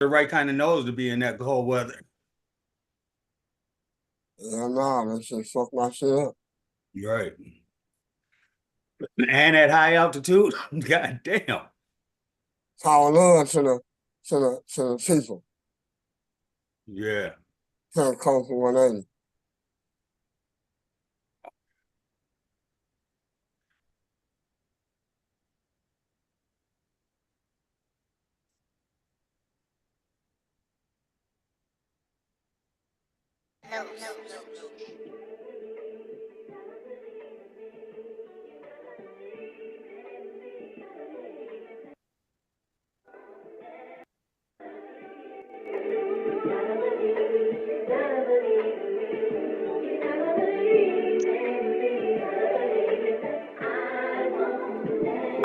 the right kind of nose to be in that cold weather. Yeah, nah, that shit fuck my shit up. Right. And at high altitude, god damn. Power on to the people. Yeah. Sankofa 180.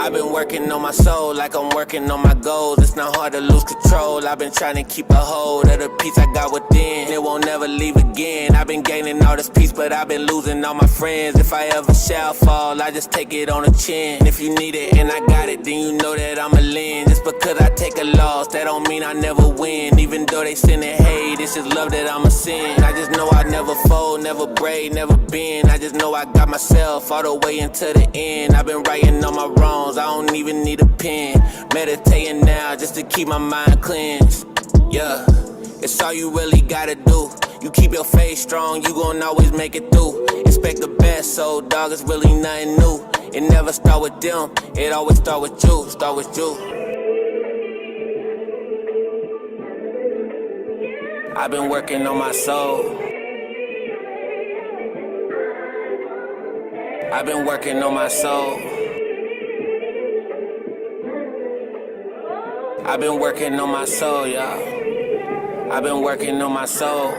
I've been working on my soul like I'm working on my goals. It's not hard to lose control. I've been trying to keep a hold of the peace I got within. It won't never leave again. I've been gaining all this peace, but I've been losing all my friends. If I ever shall fall, I just take it on the chin. If you need it and I got it, then you know that I'ma lend. Just because I take a loss, that don't mean I never win. Even though they sending hate, it's just love that I'ma send. I just know I never fold, never break, never bend. I just know I got myself all the way into the end. I've been writing on my wrongs, I don't even need a pen. Meditating now just to keep my mind cleansed. Yeah, it's all you really gotta do. You keep your faith strong, you gon' always make it through. Expect the best, so dog, it's really nothing new. It never start with them, it always start with you, start with you. I've been working on my soul. I've been working on my soul. I've been working on my soul, y'all. I've been working on my soul.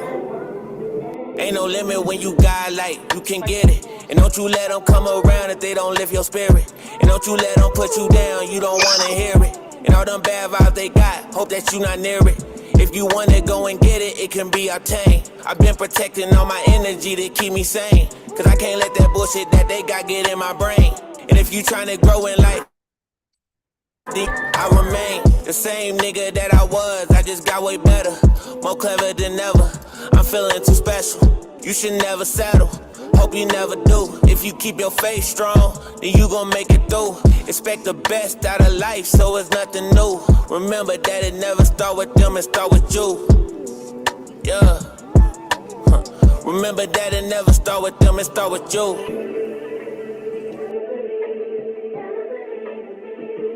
Ain't no limit when you got like, you can get it. And don't you let them come around if they don't lift your spirit. And don't you let them put you down, you don't wanna hear it. And all them bad vibes they got, hope that you not near it. If you wanna go and get it, it can be obtained. I've been protecting all my energy to keep me sane. Cause I can't let that bullshit that they got get in my brain. And if you tryna grow in life, I remain the same nigga that I was, I just got way better. More clever than ever, I'm feeling too special. You should never settle, hope you never do. If you keep your faith strong, then you gon' make it through. Expect the best out of life, so it's nothing new. Remember that it never start with them, it start with you. Yeah. Remember that it never start with them, it start with you.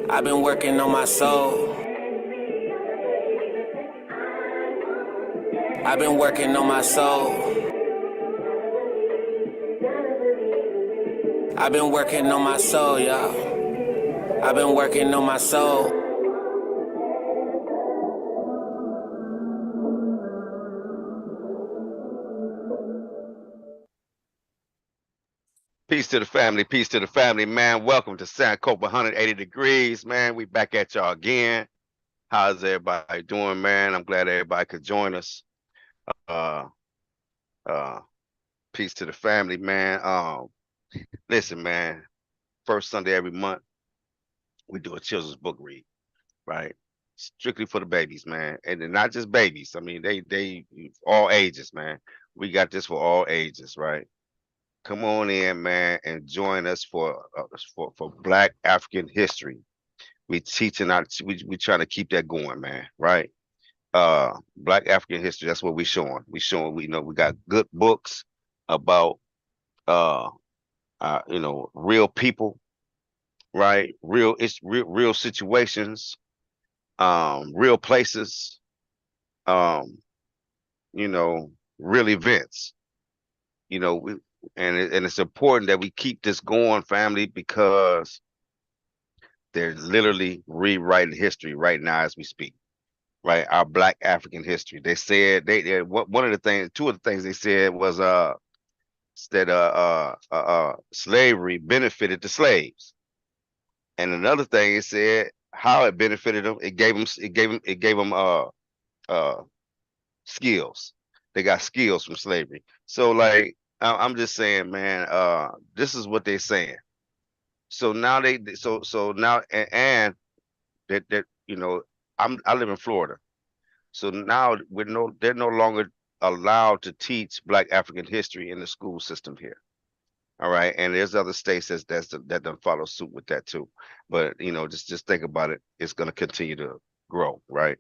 I've been working on my soul. I've been working on my soul. I've been working on my soul, y'all. I've been working on my soul. Peace to the family, man. Welcome to Sankofa 180 degrees, man. We back at y'all again. How's everybody doing, man? I'm glad everybody could join us. Uh, uh, peace to the family, man. Listen, man. First Sunday every month, we do a children's book read, right? Strictly for the babies, man, and they're not just babies. I mean, they all ages, man. We got this for all ages, right? Come on in, man, and join us for Black African history. We teaching our we trying to keep that going, man. Right? Black African history. That's what we showing. We know we got good books about uh real people, right? Real situations, real places, um, real events. You know, we, and it's important that we keep this going, family, because they're literally rewriting history right now as we speak. Right, our Black African history. They said one of the things, two of the things they said was that slavery benefited the slaves, and another thing it said how it benefited them. It gave them uh skills. They got skills from slavery. So like I'm just saying, man, this is what they're saying. So now so now and that I live in Florida. So now they're no longer allowed to teach Black African history in the school system here. All right, and there's other states that don't follow suit with that too. But you know, just think about it. It's going to continue to grow, right?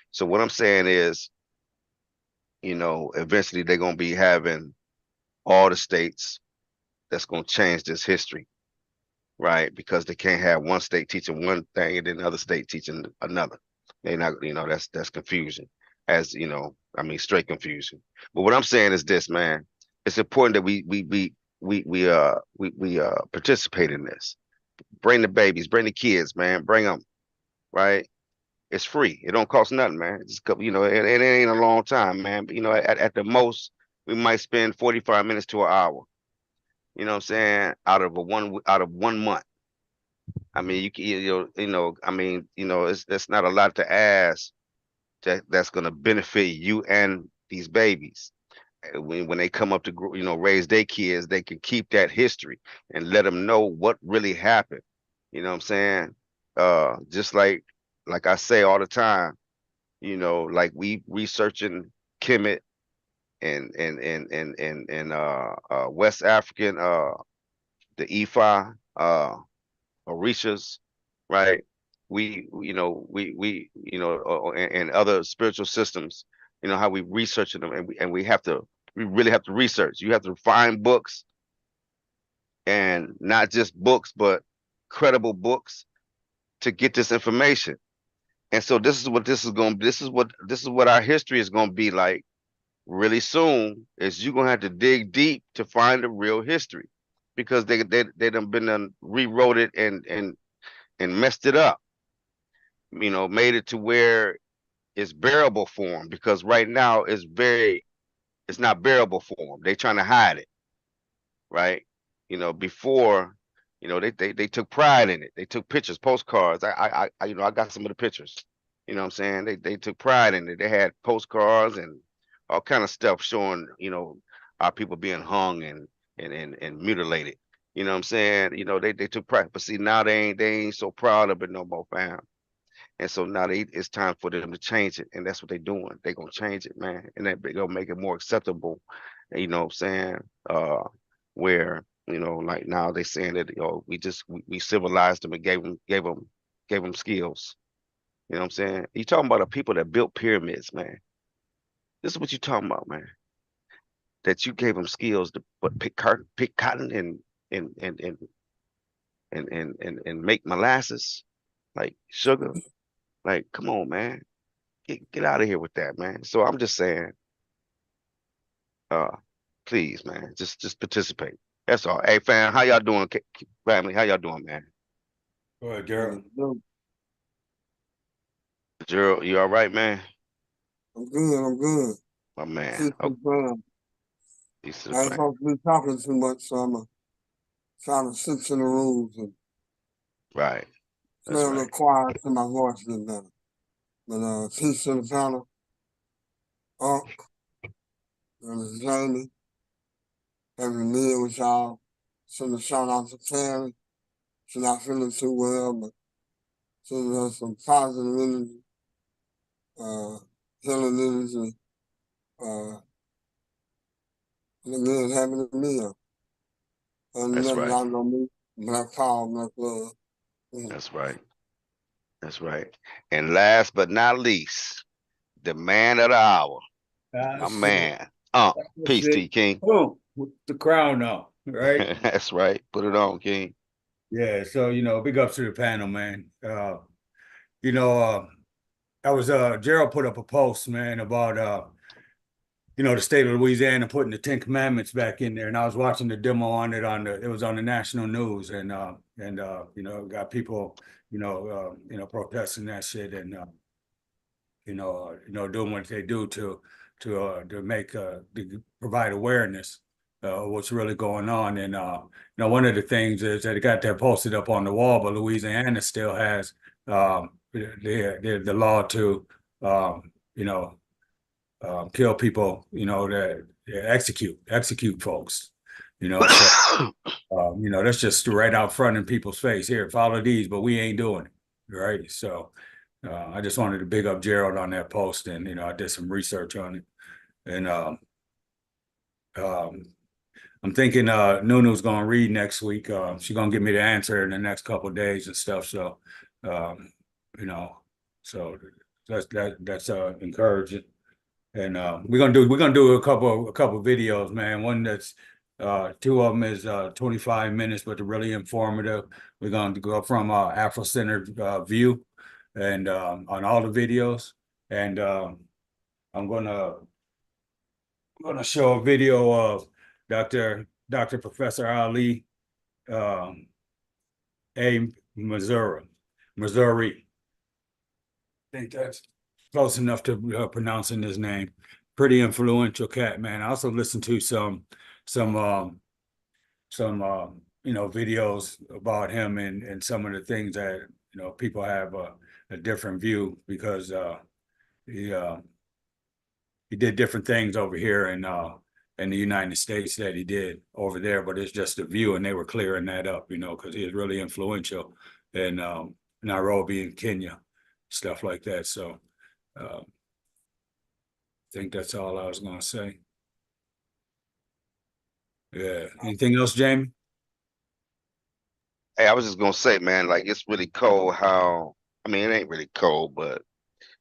So what I'm saying is, you know, eventually they're going to be having all the states that's going to change this history, right? Because they can't have one state teaching one thing and then another state teaching another. They not, you know, that's confusion. As you know, I mean, straight confusion. But what I'm saying is this, man. It's important that we participate in this. Bring the babies, bring the kids, man. Bring them, right? It's free. It don't cost nothing, man. It's, you know, it ain't a long time, man. But, you know, at the most, we might spend 45 minutes to an hour. You know what I'm saying? Out of 1 month. I mean, I mean, you know, that's not a lot to ask that's going to benefit you and these babies. When they come up to, you know, raise their kids, they can keep that history and let them know what really happened. You know what I'm saying? Just like I say all the time, you know, like we researching Kemet and West African, the Ifa, Orishas, right? And other spiritual systems, you know, how we researching them, and we really have to research. You have to find books, and not just books, but credible books to get this information. And so this is what this is what our history is going to be like really soon. Is you're going to have to dig deep to find the real history, because they done rewrote it and messed it up, you know, made it to where it's bearable for them, because right now it's not bearable for them. They trying to hide it, right? You know, before, you know, they took pride in it. They took pictures, postcards. You know, I got some of the pictures. You know what I'm saying? They took pride in it. They had postcards and all kind of stuff showing, you know, our people being hung and mutilated. You know what I'm saying? You know, they took pride. But see, now they ain't so proud of it no more, fam. And so now it's time for them to change it. And that's what they're doing. They're going to change it, man. And they're going to make it more acceptable. You know what I'm saying? Where, you know, like now they saying that, you know, we civilized them and gave them skills. You know what I'm saying? You talking about the people that built pyramids, man. This is what you talking about, man. That you gave them skills to pick cotton and make molasses, like sugar. Like, come on, man. Get out of here with that, man. So I'm just saying, please, man, just participate. That's all. Hey, fam, how y'all doing, family? How y'all doing, man? Go ahead, Gerald. Gerald, you all right, man? I'm good. I'm good. My man. Peace Oh, and fam. peace to the I ain't fam. supposed to be talking too much, so I'm trying to sit in the rules and Right. play That's a little right. quiet so my voice get better. But peace to the panel. Unc, and Jamie, having a meal with y'all. Send a shout out to Karen. She's not feeling too well, but sending her some positive energy, healing energy, and again, having a meal. And That's then right. y'all know me, Black Power, Black Love. That's right. That's right. And last but not least, the man of the hour, my Shit. man. That's Peace to you, it. King. Oh, with the crown on, right? That's right. Put it on, King. Yeah, so you know, big ups to the panel, man. You know, I was Gerald put up a post, man, about you know, the state of Louisiana putting the Ten Commandments back in there, and I was watching the demo on it it was on the national news, and you know, got people, you know, protesting that shit, and you know, doing what they do to make to provide awareness of what's really going on. And you know, one of the things is that it got that posted up on the wall, but Louisiana still has the law to you know, kill people, you know, that execute folks, you know. So you know, that's just right out front in people's face. Here, follow these, but we ain't doing it, right? So I just wanted to big up Gerald on that post, and I did some research on it, and um, I'm thinking Nunu's gonna read next week. She's gonna give me the answer in the next couple of days and stuff. So, um, you know, so that's encouraging. And we're gonna do a couple videos, man. One that's two of them is 25 minutes, but they're really informative. We're gonna go from Afro-centered view and on all the videos. And I'm gonna show a video of Dr. Professor Ali um, A. Missouri. I think that's close enough to pronouncing his name. Pretty influential cat, man. I also listened to some videos about him and some of the things that people have a different view because he uh, he did different things over here in the United States that he did over there, but it's just a view, and they were clearing that up, because he was really influential in Nairobi and Kenya, stuff like that. So I think that's all I was gonna say. Yeah. Anything else, Jamie? Hey, I was just gonna say, man, like it's really cold how I mean it ain't really cold, but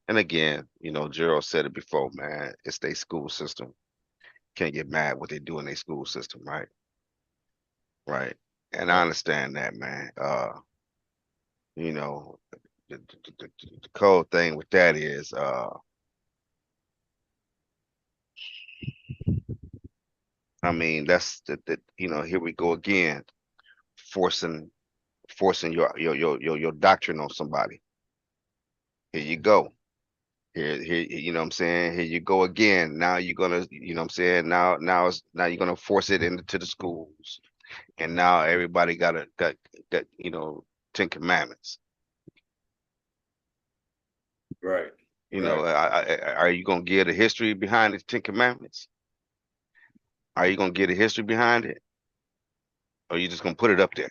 and again, Gerald said it before, man, it's their school system. Can't get mad what they do in their school system, right? Right. And I understand that, man. You know, the cold thing with that is I mean, that's here we go again, forcing forcing your doctrine on somebody. Here you go. Here, you know what I'm saying? Here you go again. Now you're gonna, you know what I'm saying? Now you're gonna force it into the schools. And now everybody got, 10 commandments. Right. Are you gonna give the history behind the 10 commandments? Are you gonna give the history behind it? Or are you just gonna put it up there?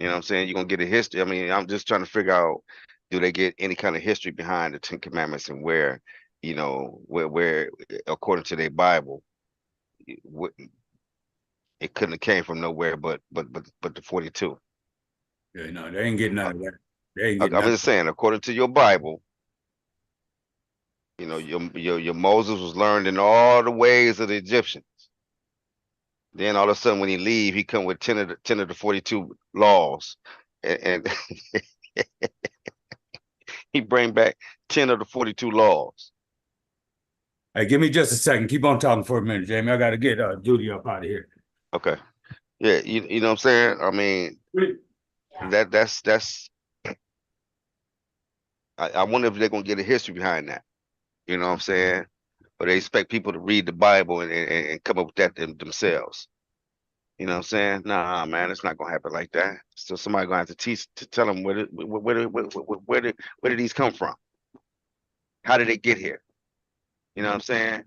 You know what I'm saying? You're gonna get a history. I mean, I'm just trying to figure out, do they get any kind of history behind the Ten Commandments and where, where according to their Bible, it couldn't have came from nowhere but the 42. Yeah, no, they ain't getting Uh, none of that. They ain't getting I'm none. just saying, according to your Bible, your Moses was learned in all the ways of the Egyptian. Then all of a sudden, when he leave, he come with 10 of the 42 laws, and he bring back 10 of the 42 laws. Hey, give me just a second. Keep on talking for a minute, Jamie. I got to get Judy up out of here. Okay. Yeah, you know what I'm saying? I mean, that's I wonder if they're gonna get a history behind that. You know what I'm saying? Or they expect people to read the Bible and come up with that themselves. You know what I'm saying? Nah, man, it's not gonna happen like that. So somebody gonna have to teach to tell them where did these come from? How did they get here? You know what I'm saying?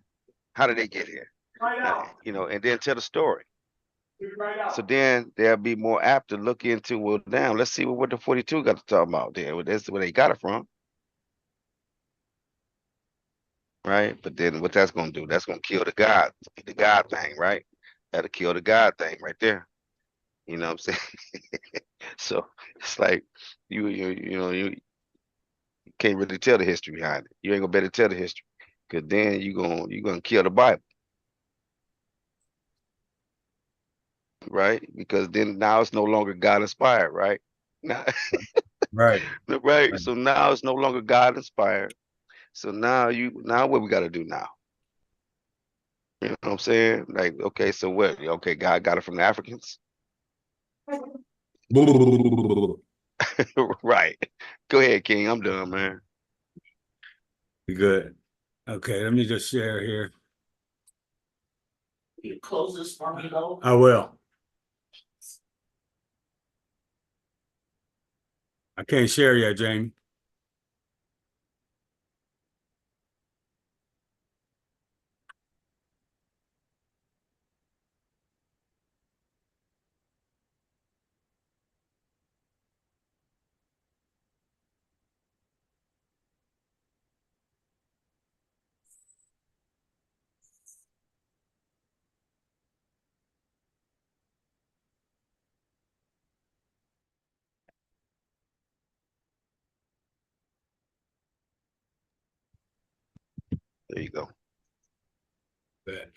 How did they get here? And then tell the story. So then they'll be more apt to look into, well, damn, let's see what the 42 got to talk about there. Well, that's where they got it from, right? But then what that's gonna do, that's gonna kill the God thing, right? That'll kill the God thing right there. You know what I'm saying? So it's like you can't really tell the history behind it. You ain't gonna better tell the history. Cause then you gonna kill the Bible, right? Because then now it's no longer God inspired, right? Now, Right. right. Right. So now it's no longer God inspired. So now what we gotta do now? You know what I'm saying? Like, okay, so what? Okay, God got it from the Africans. Right. Go ahead, King. I'm done, man. Good. Okay, let me just share here. You close this for me though? I will. I can't share yet, Jamie. There you go. Bet.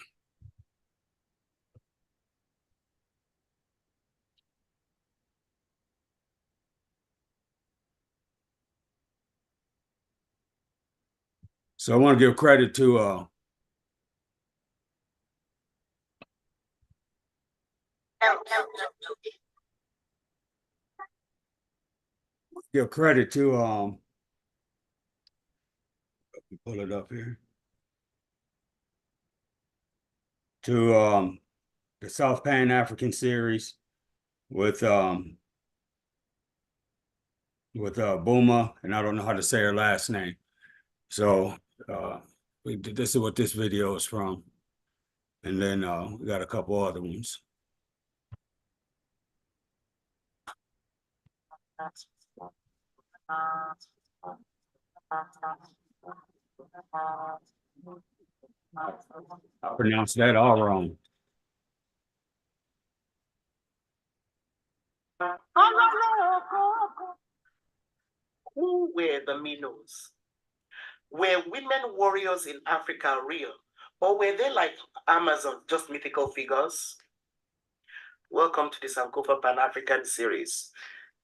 So I want to give credit to pull it up here, to the South Pan African series with Buma, and I don't know how to say her last name. So this is what this video is from. And then we got a couple other ones. I pronounced that all wrong. Who were the Minnows? Were women warriors in Africa real? Or were they like Amazon, just mythical figures? Welcome to the Sankofa Pan-African series.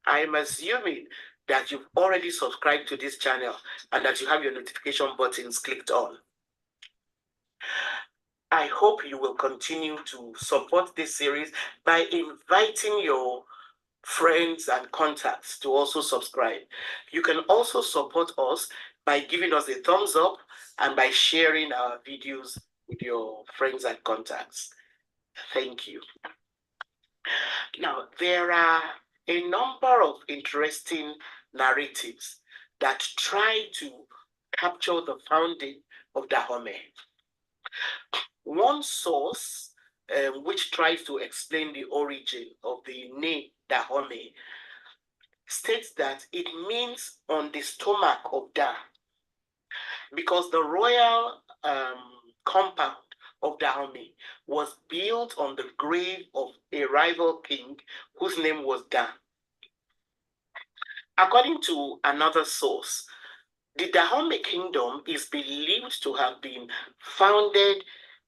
I'm assuming that you've already subscribed to this channel and that you have your notification buttons clicked on. I hope you will continue to support this series by inviting your friends and contacts to also subscribe. You can also support us by giving us a thumbs up and by sharing our videos with your friends and contacts. Thank you. Now, there are a number of interesting narratives that try to capture the founding of Dahomey. One source, which tries to explain the origin of the name Dahomey, states that it means on the stomach of Da, because the royal compound of Dahomey was built on the grave of a rival king whose name was Da. According to another source, the Dahomey kingdom is believed to have been founded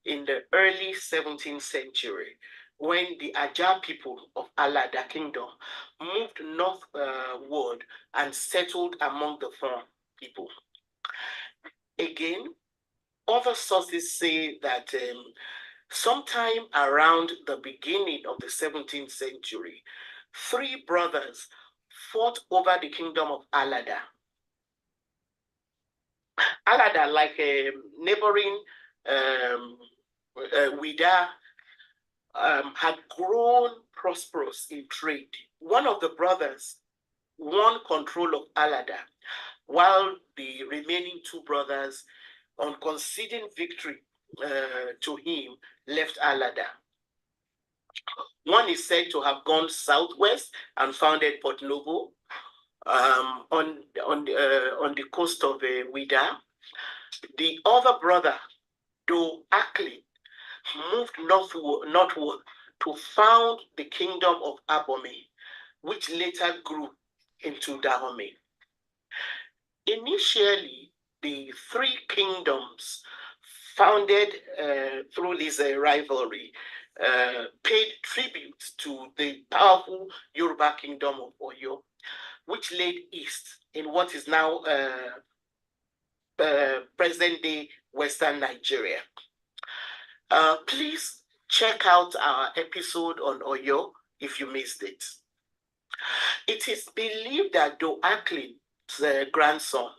in the early 17th century when the Aja people of Alada kingdom moved northward and settled among the Fon people. Again, other sources say that sometime around the beginning of the 17th century, three brothers fought over the kingdom of Alada. Alada, like a neighboring Wida, had grown prosperous in trade. One of the brothers won control of Alada, while the remaining two brothers, on conceding victory to him, left Alada. One is said to have gone southwest and founded Port Novo on the coast of Wida. The other brother, Do Acklin, moved northward to found the kingdom of Abomey, which later grew into Dahomey. Initially, the three kingdoms founded through this rivalry paid tribute to the powerful Yoruba kingdom of Oyo, which laid east in what is now present-day Western Nigeria. Please check out our episode on Oyo if you missed it. It is believed that Do Acklin's grandson,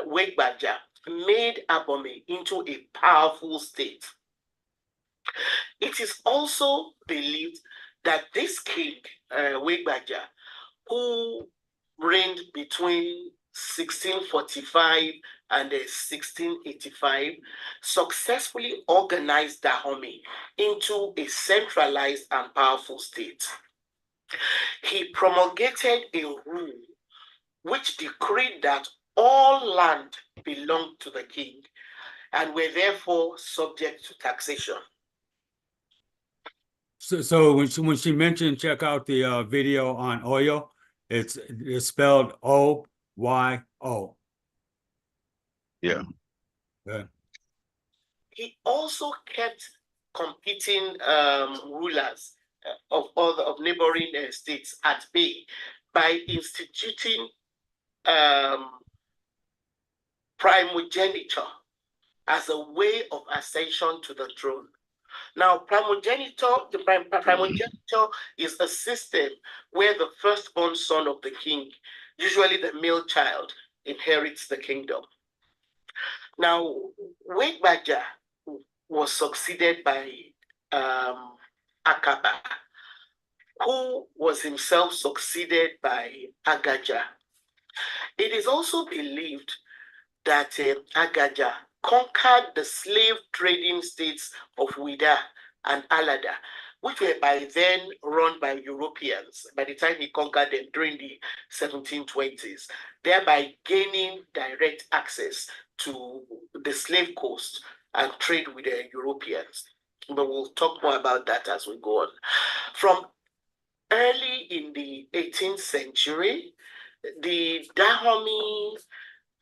Wegbaja, made Abomey into a powerful state. It is also believed that this king, Wegbaja, who reigned between 1645 and 1685, successfully organized Dahomey into a centralized and powerful state. He promulgated a rule which decreed that all land belonged to the king and were therefore subject to taxation. So when she mentioned check out the video on Oyo, it's spelled Oyo. Yeah. Yeah. he also kept competing rulers of neighboring states at bay by instituting primogeniture as a way of ascension to the throne. Now, primogeniture is a system where the firstborn son of the king, usually the male child, inherits the kingdom. Now, Wegbaja was succeeded by Akaba, who was himself succeeded by Agaja. It is also believed that Agaja conquered the slave trading states of Wida and Alada, which were by then run by Europeans by the time he conquered them during the 1720s, thereby gaining direct access to the slave coast and trade with the Europeans. But we'll talk more about that as we go on. From early in the 18th century, the Dahomey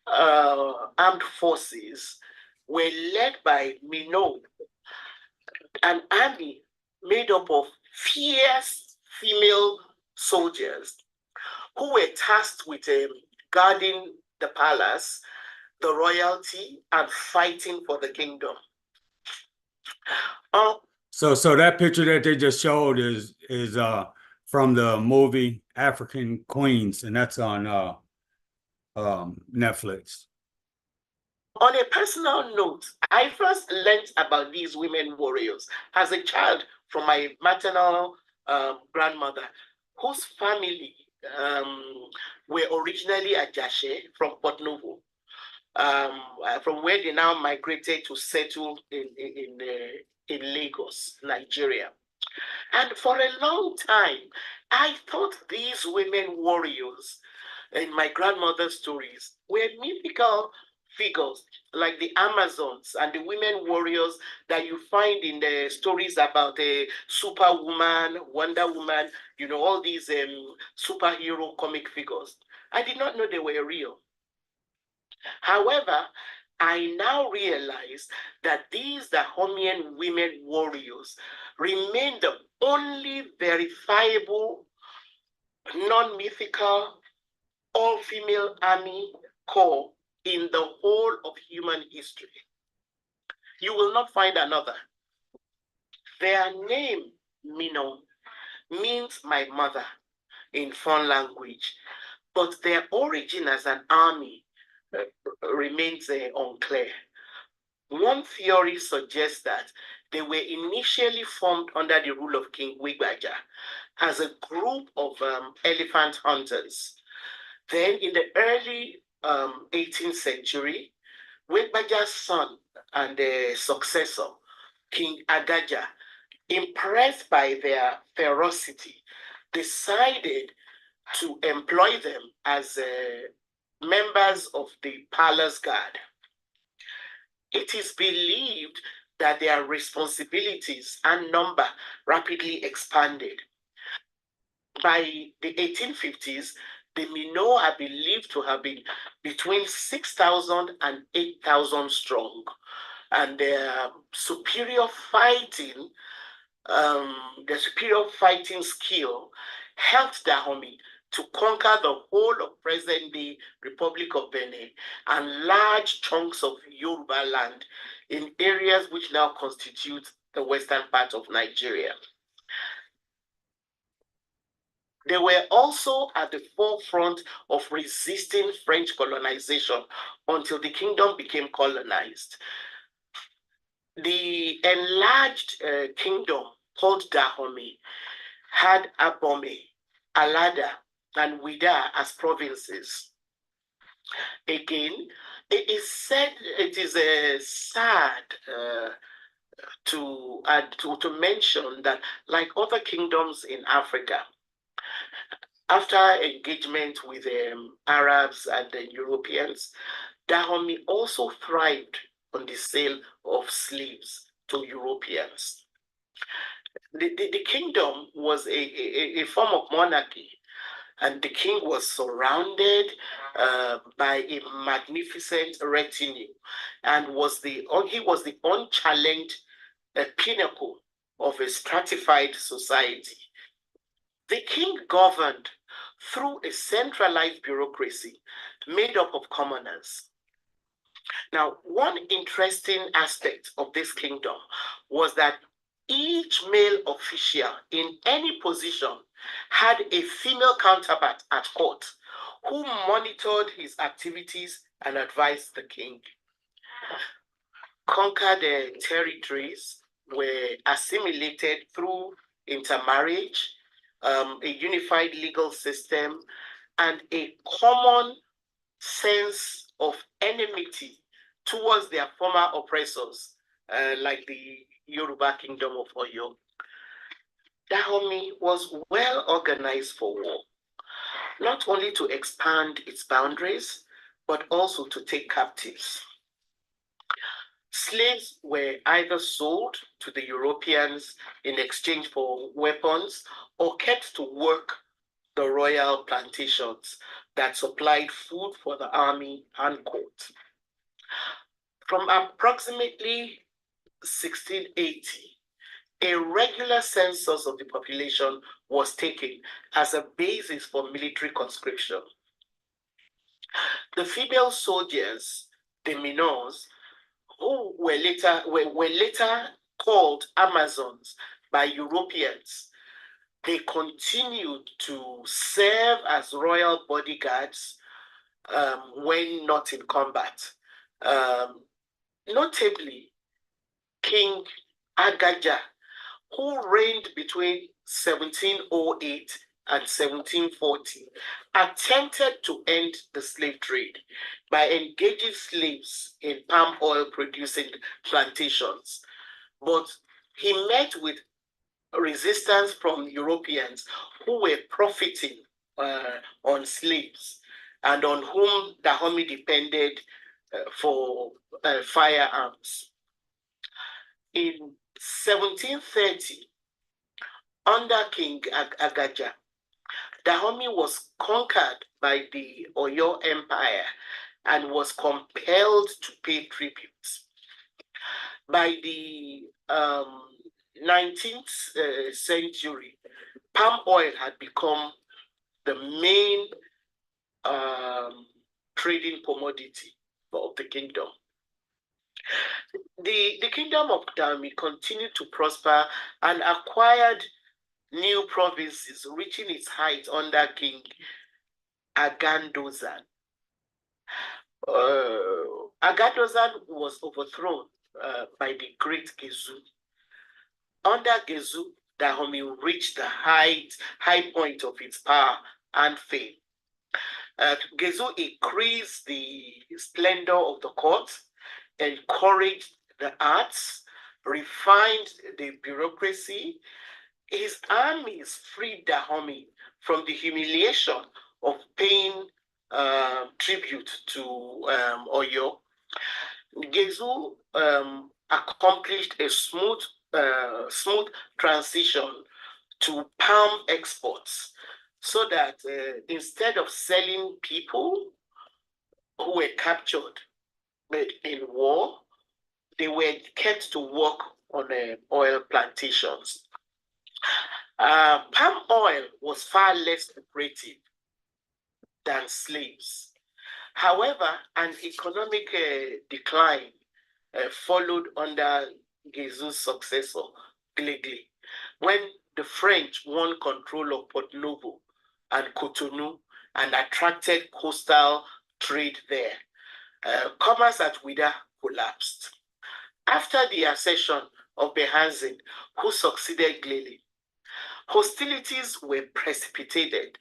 armed forces were led by Minot, an army made up of fierce female soldiers who were tasked with guarding the palace, the royalty, and fighting for the kingdom. So that picture that they just showed is from the movie African Queens, and that's on Netflix. On a personal note, I first learned about these women warriors as a child from my maternal grandmother, whose family were originally Ajashe from Port Novo, from where they now migrated to settle in Lagos, Nigeria. And for a long time, I thought these women warriors in my grandmother's stories were mythical figures like the Amazons and the women warriors that you find in the stories about a Superwoman, Wonder Woman, all these superhero comic figures. I did not know they were real. However, I now realize that these Dahomian women warriors remain the only verifiable, non-mythical, all-female army corps in the whole of human history. You will not find another. Their name, Mino, means my mother in Fon language, but their origin as an army remains unclear. One theory suggests that they were initially formed under the rule of King Wigbaja as a group of elephant hunters. Then in the early 18th century, Wigbaja's son and successor, King Agaja, impressed by their ferocity, decided to employ them as members of the palace guard. It is believed that their responsibilities and number rapidly expanded. By the 1850s, the Mino are believed to have been between 6,000 and 8,000 strong, and their superior fighting skill helped Dahomey to conquer the whole of present-day Republic of Benin and large chunks of Yoruba land in areas which now constitute the western part of Nigeria. They were also at the forefront of resisting French colonization until the kingdom became colonized. The enlarged kingdom called Dahomey had Abome, Alada, and Wida as provinces. Again, it is said, it is sad to mention that, like other kingdoms in Africa, after engagement with Arabs and the Europeans, Dahomey also thrived on the sale of slaves to Europeans. The kingdom was a form of monarchy and the king was surrounded by a magnificent retinue, and he was the unchallenged pinnacle of a stratified society. The king governed through a centralized bureaucracy made up of commoners. Now, one interesting aspect of this kingdom was that each male official in any position had a female counterpart at court who monitored his activities and advised the king. Conquered territories were assimilated through intermarriage, a unified legal system, and a common sense of enmity towards their former oppressors, like the Yoruba kingdom of Oyo. Dahomey was well organized for war, not only to expand its boundaries, but also to take captives. Slaves were either sold to the Europeans in exchange for weapons or kept to work the royal plantations that supplied food for the army and court. From approximately 1680, a regular census of the population was taken as a basis for military conscription. The female soldiers, the minors, who were later called Amazons by Europeans, they continued to serve as royal bodyguards when not in combat. Notably, King Agaja, who reigned between 1708 and 1740, attempted to end the slave trade by engaging slaves in palm oil producing plantations. But he met with resistance from Europeans who were profiting on slaves and on whom Dahomey depended for firearms. In 1730, under King Agaja, Dahomey was conquered by the Oyo Empire and was compelled to pay tribute. By the 19th century, palm oil had become the main trading commodity of the kingdom. The kingdom of Dahomey continued to prosper and acquired new provinces, reaching its height under King Agandozan. Agandozan was overthrown by the great Gezu. Under Gezu, Dahomey reached the high point of its power and fame. Gezu increased the splendor of the court, encouraged the arts, refined the bureaucracy. His armies freed Dahomey from the humiliation of paying tribute to Oyo. Gezu accomplished a smooth transition to palm exports, so that instead of selling people who were captured in war, they were kept to work on oil plantations. Palm oil was far less lucrative than slaves. However, an economic decline followed under Gezu's successor, Glegli, when the French won control of Port Novo and Cotonou and attracted coastal trade there. Commerce at Ouidah collapsed. After the accession of Behanzin, who succeeded Glegli, hostilities were precipitated.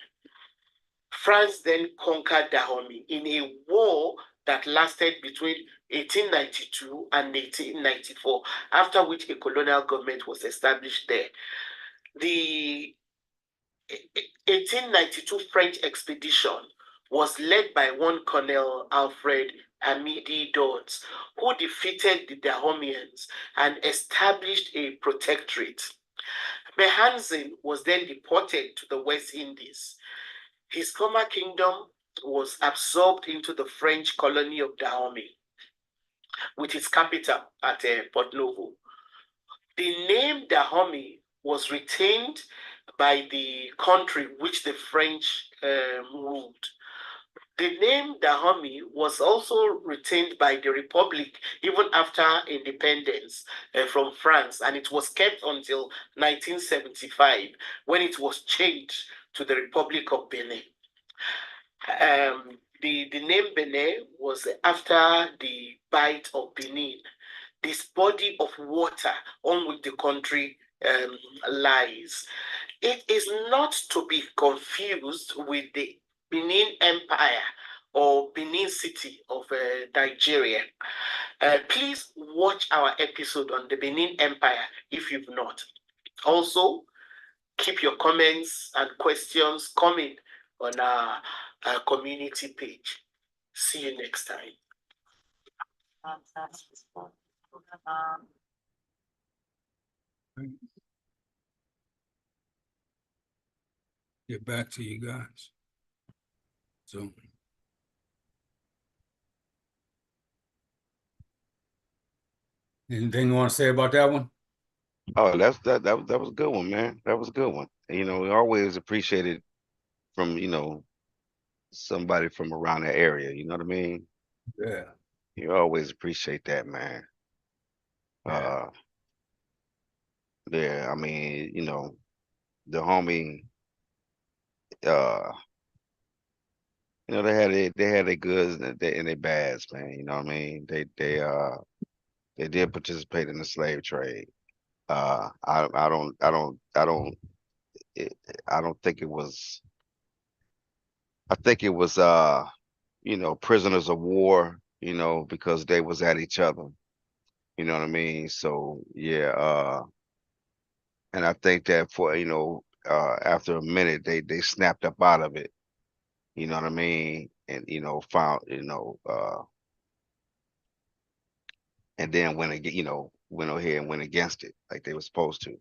France then conquered Dahomey in a war that lasted between 1892 and 1894, after which a colonial government was established there. The 1892 French expedition was led by one Colonel Alfred Amidi Dodds, who defeated the Dahomeans and established a protectorate. Behanzin was then deported to the West Indies. His former kingdom was absorbed into the French colony of Dahomey, with its capital at Port Novo. The name Dahomey was retained by the country which the French ruled. The name Dahomey was also retained by the Republic even after independence from France, and it was kept until 1975 when it was changed to the Republic of Benin. The name Benin was after the Bight of Benin, this body of water on which the country lies. It is not to be confused with the Benin Empire or Benin City of Nigeria. Please watch our episode on the Benin Empire if you've not. Also, keep your comments and questions coming on our community page. See you next time. Get back to you guys. So. Anything you want to say about that one? Oh, that was a good one, man. That was a good one. You know, we always appreciate it from, you know, somebody from around the area. You know what I mean? Yeah. You always appreciate that, man. Yeah. Yeah, I mean, you know, the homie, uh, you know, they had their goods and their bads, man. You know what I mean? They did participate in the slave trade. I don't it, I don't think it was. I think it was you know, prisoners of war. You know, because they was at each other. You know what I mean? So yeah, and I think that for you know, after a minute, they snapped up out of it. You know what I mean? And you know, found and then went again, you know, went ahead and went against it like they were supposed to.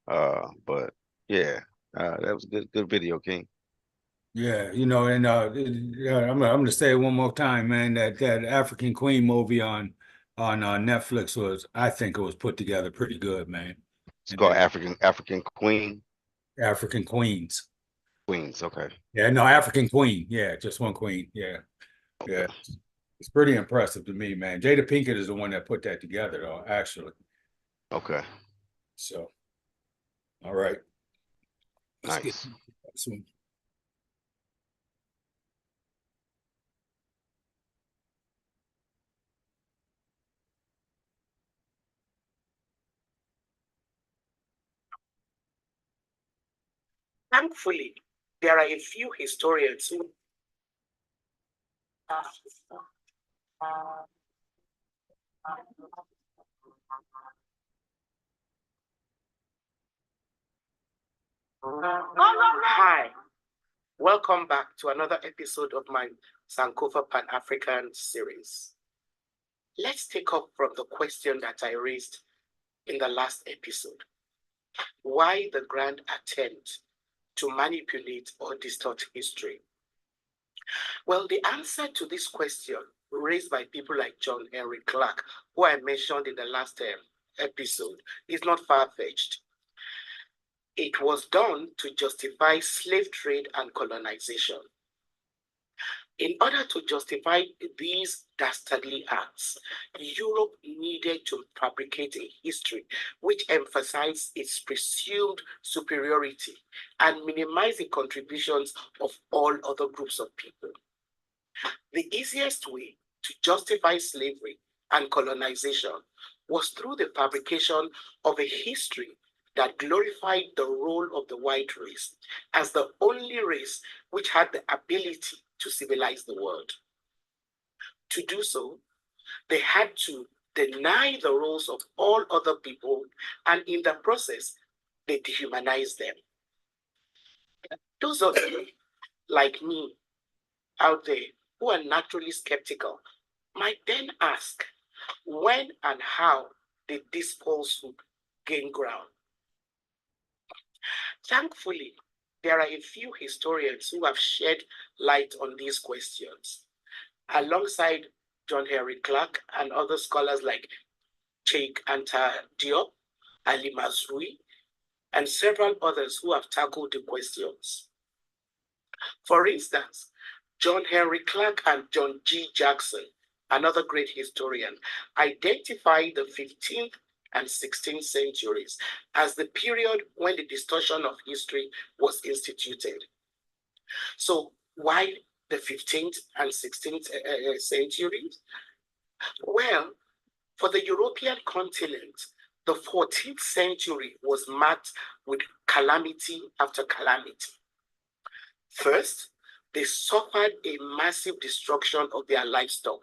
But yeah, that was a good video, King. Yeah, you know, and I'm gonna say it one more time, man. That African Queen movie on Netflix was, I think it was put together pretty good, man. It's And called then African African Queens. Queens. Okay, Yeah, no, African Queen. Yeah, just one queen. Yeah, yeah. okay, It's pretty impressive to me, man. Jada Pinkett is the one that put that together, though, actually. okay. So, all right, let's get Nice. this one. Thankfully, there are a few historians who Hi, welcome back to another episode of my Sankofa Pan-African series. Let's take up from the question that I raised in the last episode. Why the grand attempt to manipulate or distort history? Well, the answer to this question raised by people like John Henry Clark, who I mentioned in the last episode, is not far-fetched. It was done to justify slave trade and colonization. In order to justify these dastardly acts, Europe needed to fabricate a history which emphasized its presumed superiority and minimized the contributions of all other groups of people. The easiest way to justify slavery and colonization was through the fabrication of a history that glorified the role of the white race as the only race which had the ability to civilize the world. To do so, they had to deny the roles of all other people, and in the process, they dehumanized them. Those of you, like me, out there, who are naturally skeptical, might then ask, when and how did this falsehood gain ground? Thankfully, there are a few historians who have shed light on these questions, alongside John Henry Clark and other scholars like Cheikh Anta Diop, Ali Mazrui, and several others who have tackled the questions. For instance, John Henry Clark and John G. Jackson, another great historian, identify the 15th and 16th centuries as the period when the distortion of history was instituted. So why the 15th and 16th centuries? Well, for the European continent, the 14th century was marked with calamity after calamity. First, they suffered a massive destruction of their livestock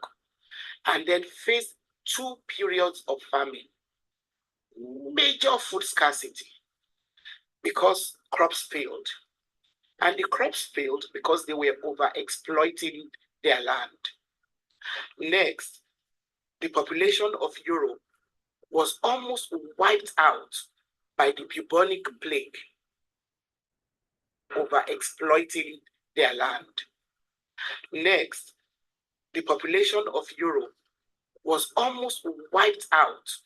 and then faced two periods of famine, major food scarcity because crops failed. And the crops failed because they were over-exploiting their land. Next, the population of Europe was almost wiped out by the bubonic plague, over-exploiting their land. Next, the population of Europe was almost wiped out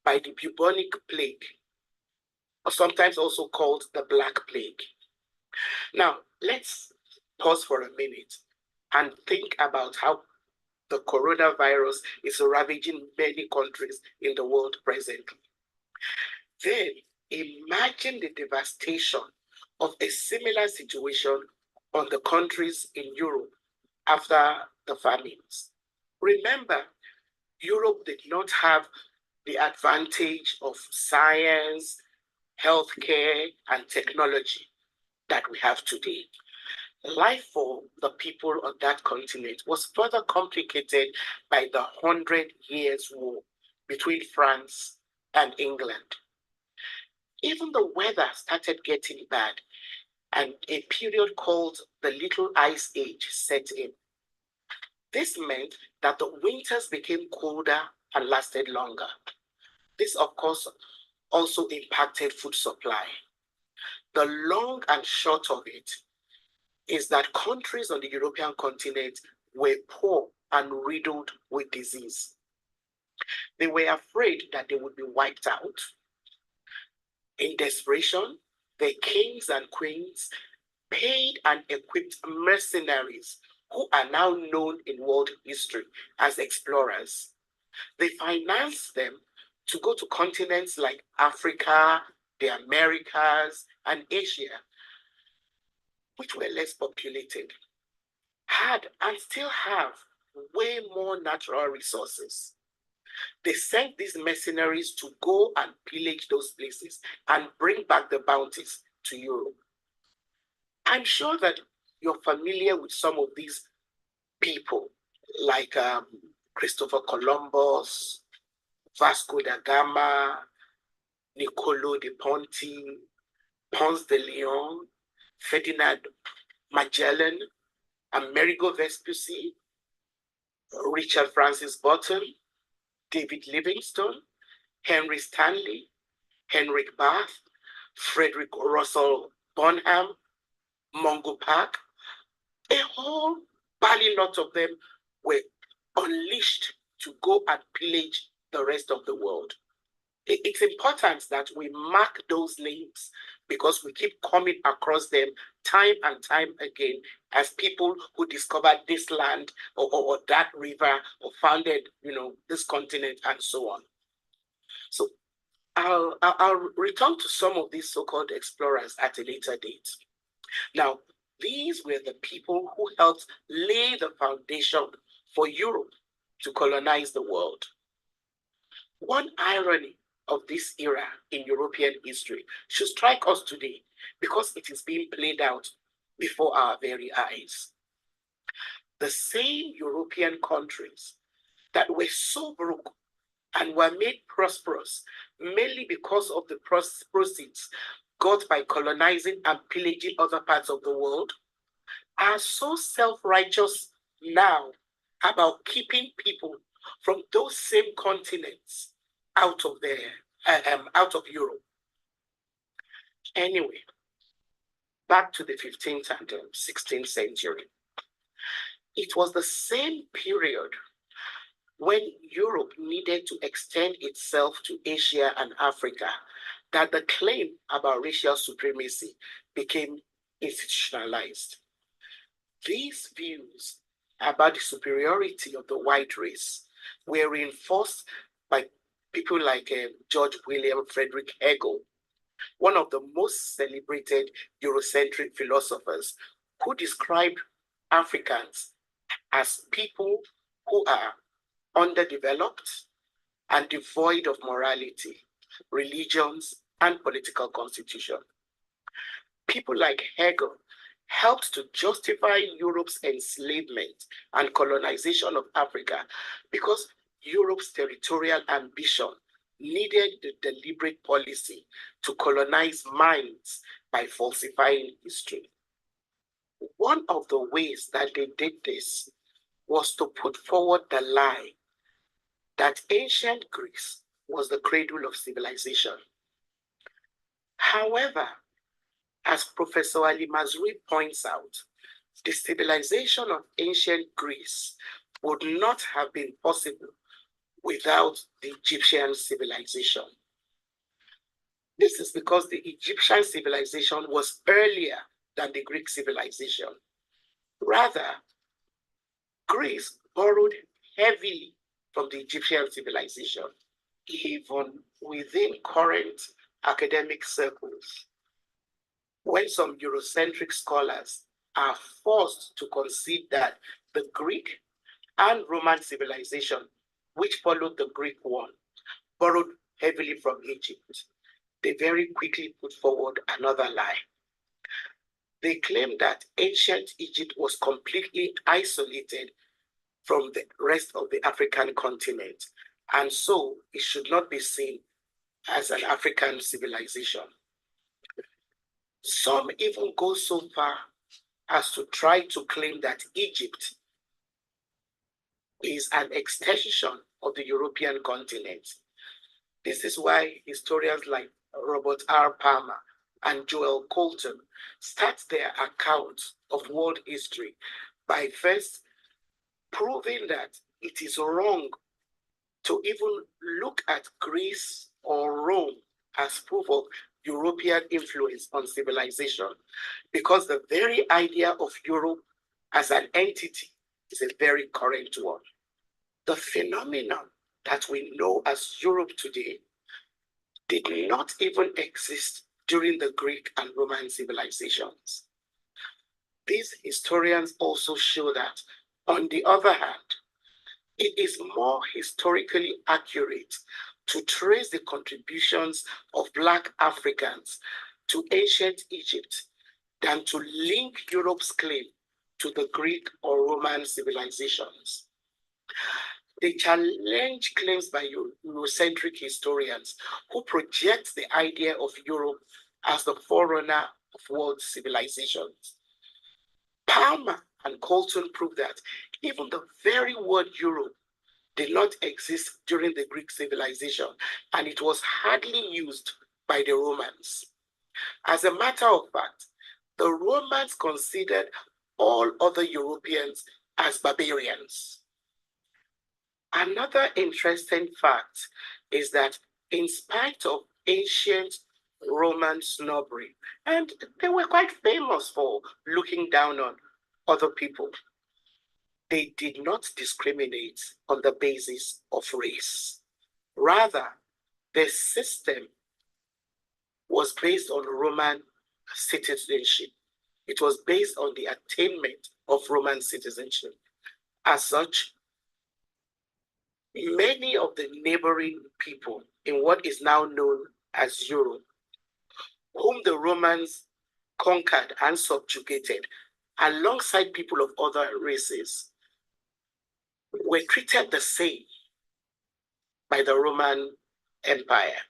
by the bubonic plague, or sometimes also called the Black Plague. Now, let's pause for a minute and think about how the coronavirus is ravaging many countries in the world presently. Then imagine the devastation of a similar situation on the countries in Europe after the famines. Remember, Europe did not have the advantage of science, healthcare, and technology that we have today. Life for the people on that continent was further complicated by the 100 Years' War between France and England. Even the weather started getting bad, and a period called the Little Ice Age set in. This meant that the winters became colder and lasted longer. This, of course, also impacted food supply. The long and short of it is that countries on the European continent were poor and riddled with disease. They were afraid that they would be wiped out. In desperation, the kings and queens paid and equipped mercenaries who are now known in world history as explorers. They financed them to go to continents like Africa, the Americas, and Asia, which were less populated, had and still have way more natural resources. They sent these mercenaries to go and pillage those places and bring back the bounties to Europe. I'm sure that you're familiar with some of these people, like Christopher Columbus, Vasco da Gama, Niccolo de Ponti, Ponce de Leon, Ferdinand Magellan, Amerigo Vespucci, Richard Francis Burton, David Livingstone, Henry Stanley, Henrik Bath, Frederick Russell Bonham, Mungo Park. A whole bally lot of them were unleashed to go and pillage the rest of the world. It's important that we mark those names because we keep coming across them time and time again as people who discovered this land or that river or founded, this continent and so on. So I'll return to some of these so-called explorers at a later date. Now, these were the people who helped lay the foundation for Europe to colonize the world. One irony of this era in European history should strike us today because it is being played out before our very eyes. The same European countries that were so broke and were made prosperous mainly because of the proceeds got by colonizing and pillaging other parts of the world are so self-righteous now about keeping people from those same continents out of Europe. Anyway, back to the 15th and 16th century. It was the same period when Europe needed to extend itself to Asia and Africa that the claim about racial supremacy became institutionalized. These views about the superiority of the white race were reinforced by people like George William Frederick Hegel, one of the most celebrated Eurocentric philosophers, who described Africans as people who are underdeveloped and devoid of morality, religions, and political constitution. People like Hegel helped to justify Europe's enslavement and colonization of Africa because Europe's territorial ambition needed the deliberate policy to colonize minds by falsifying history. One of the ways that they did this was to put forward the lie that ancient Greece was the cradle of civilization. However, as Professor Ali Mazrui points out, the civilization of ancient Greece would not have been possible without the Egyptian civilization. This is because the Egyptian civilization was earlier than the Greek civilization. Rather, Greece borrowed heavily from the Egyptian civilization, even within current academic circles. When some Eurocentric scholars are forced to concede that the Greek and Roman civilization, which followed the Greek one, borrowed heavily from Egypt, they very quickly put forward another lie. They claim that ancient Egypt was completely isolated from the rest of the African continent, and so it should not be seen as an African civilization. Some even go so far as to try to claim that Egypt is an extension of the European continent. This is why historians like Robert R. Palmer and Joel Colton start their account of world history by first proving that it is wrong to even look at Greece or Rome as proof of European influence on civilization, because the very idea of Europe as an entity is a very current one. The phenomenon that we know as Europe today did not even exist during the Greek and Roman civilizations. These historians also show that, on the other hand, it is more historically accurate to trace the contributions of Black Africans to ancient Egypt than to link Europe's claim to the Greek or Roman civilizations. They challenge claims by Eurocentric historians who project the idea of Europe as the forerunner of world civilizations. Palmer and Colton prove that even the very word Europe did not exist during the Greek civilization, and it was hardly used by the Romans. As a matter of fact, the Romans considered all other Europeans as barbarians. Another interesting fact is that, in spite of ancient Roman snobbery, and they were quite famous for looking down on other people, they did not discriminate on the basis of race. Rather, their system was based on Roman citizenship. It was based on the attainment of Roman citizenship. As such, many of the neighboring people in what is now known as Europe, whom the Romans conquered and subjugated, alongside people of other races, were treated the same by the Roman Empire.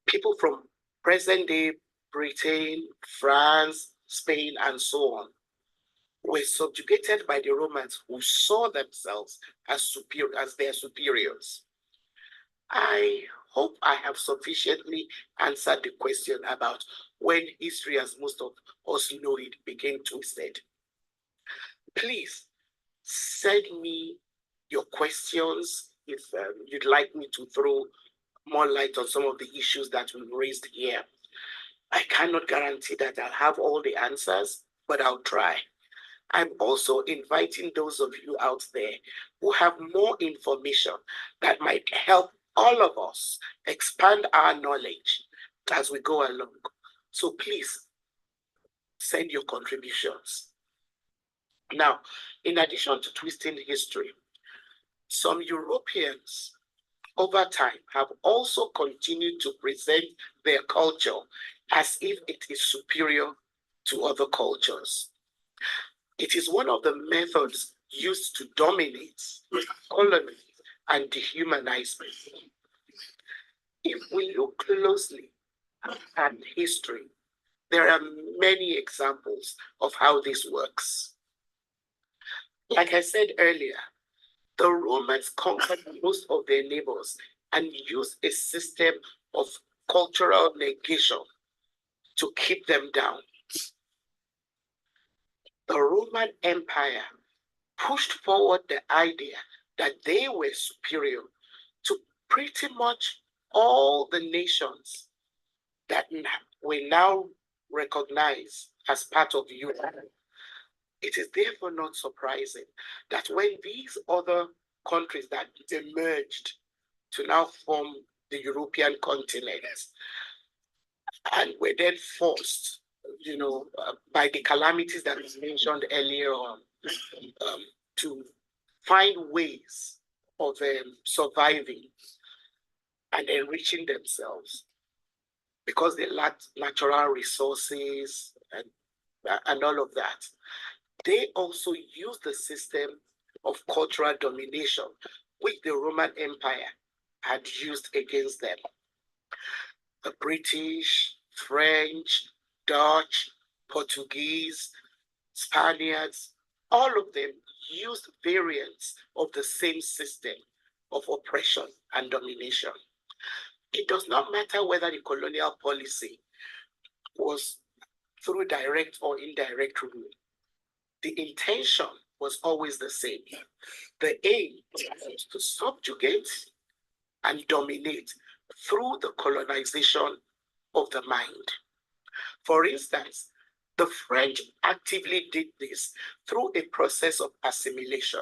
People from present-day Britain, France, Spain, and so on were subjugated by the Romans, who saw themselves as their superiors. I hope I have sufficiently answered the question about when history, as most of us know it, became twisted. Please send me your questions if you'd like me to throw more light on some of the issues that we've raised here. I cannot guarantee that I'll have all the answers, but I'll try. I'm also inviting those of you out there who have more information that might help all of us expand our knowledge as we go along. So please send your contributions. Now, in addition to twisting history, some Europeans over time have also continued to present their culture as if it is superior to other cultures. It is one of the methods used to dominate, colonize, and dehumanize people. If we look closely at history, there are many examples of how this works. Like I said earlier, the Romans conquered most of their neighbors and used a system of cultural negation to keep them down. The Roman Empire pushed forward the idea that they were superior to pretty much all the nations that we now recognize as part of Europe. It is therefore not surprising that when these other countries that emerged to now form the European continent and were then forced, by the calamities that was mentioned earlier on, to find ways of surviving and enriching themselves because they lacked natural resources and all of that. They also used the system of cultural domination, which the Roman Empire had used against them. The British, French, Dutch, Portuguese, Spaniards, all of them used variants of the same system of oppression and domination. It does not matter whether the colonial policy was through direct or indirect rule. The intention was always the same. The aim was to subjugate and dominate through the colonization of the mind. For instance, the French actively did this through a process of assimilation.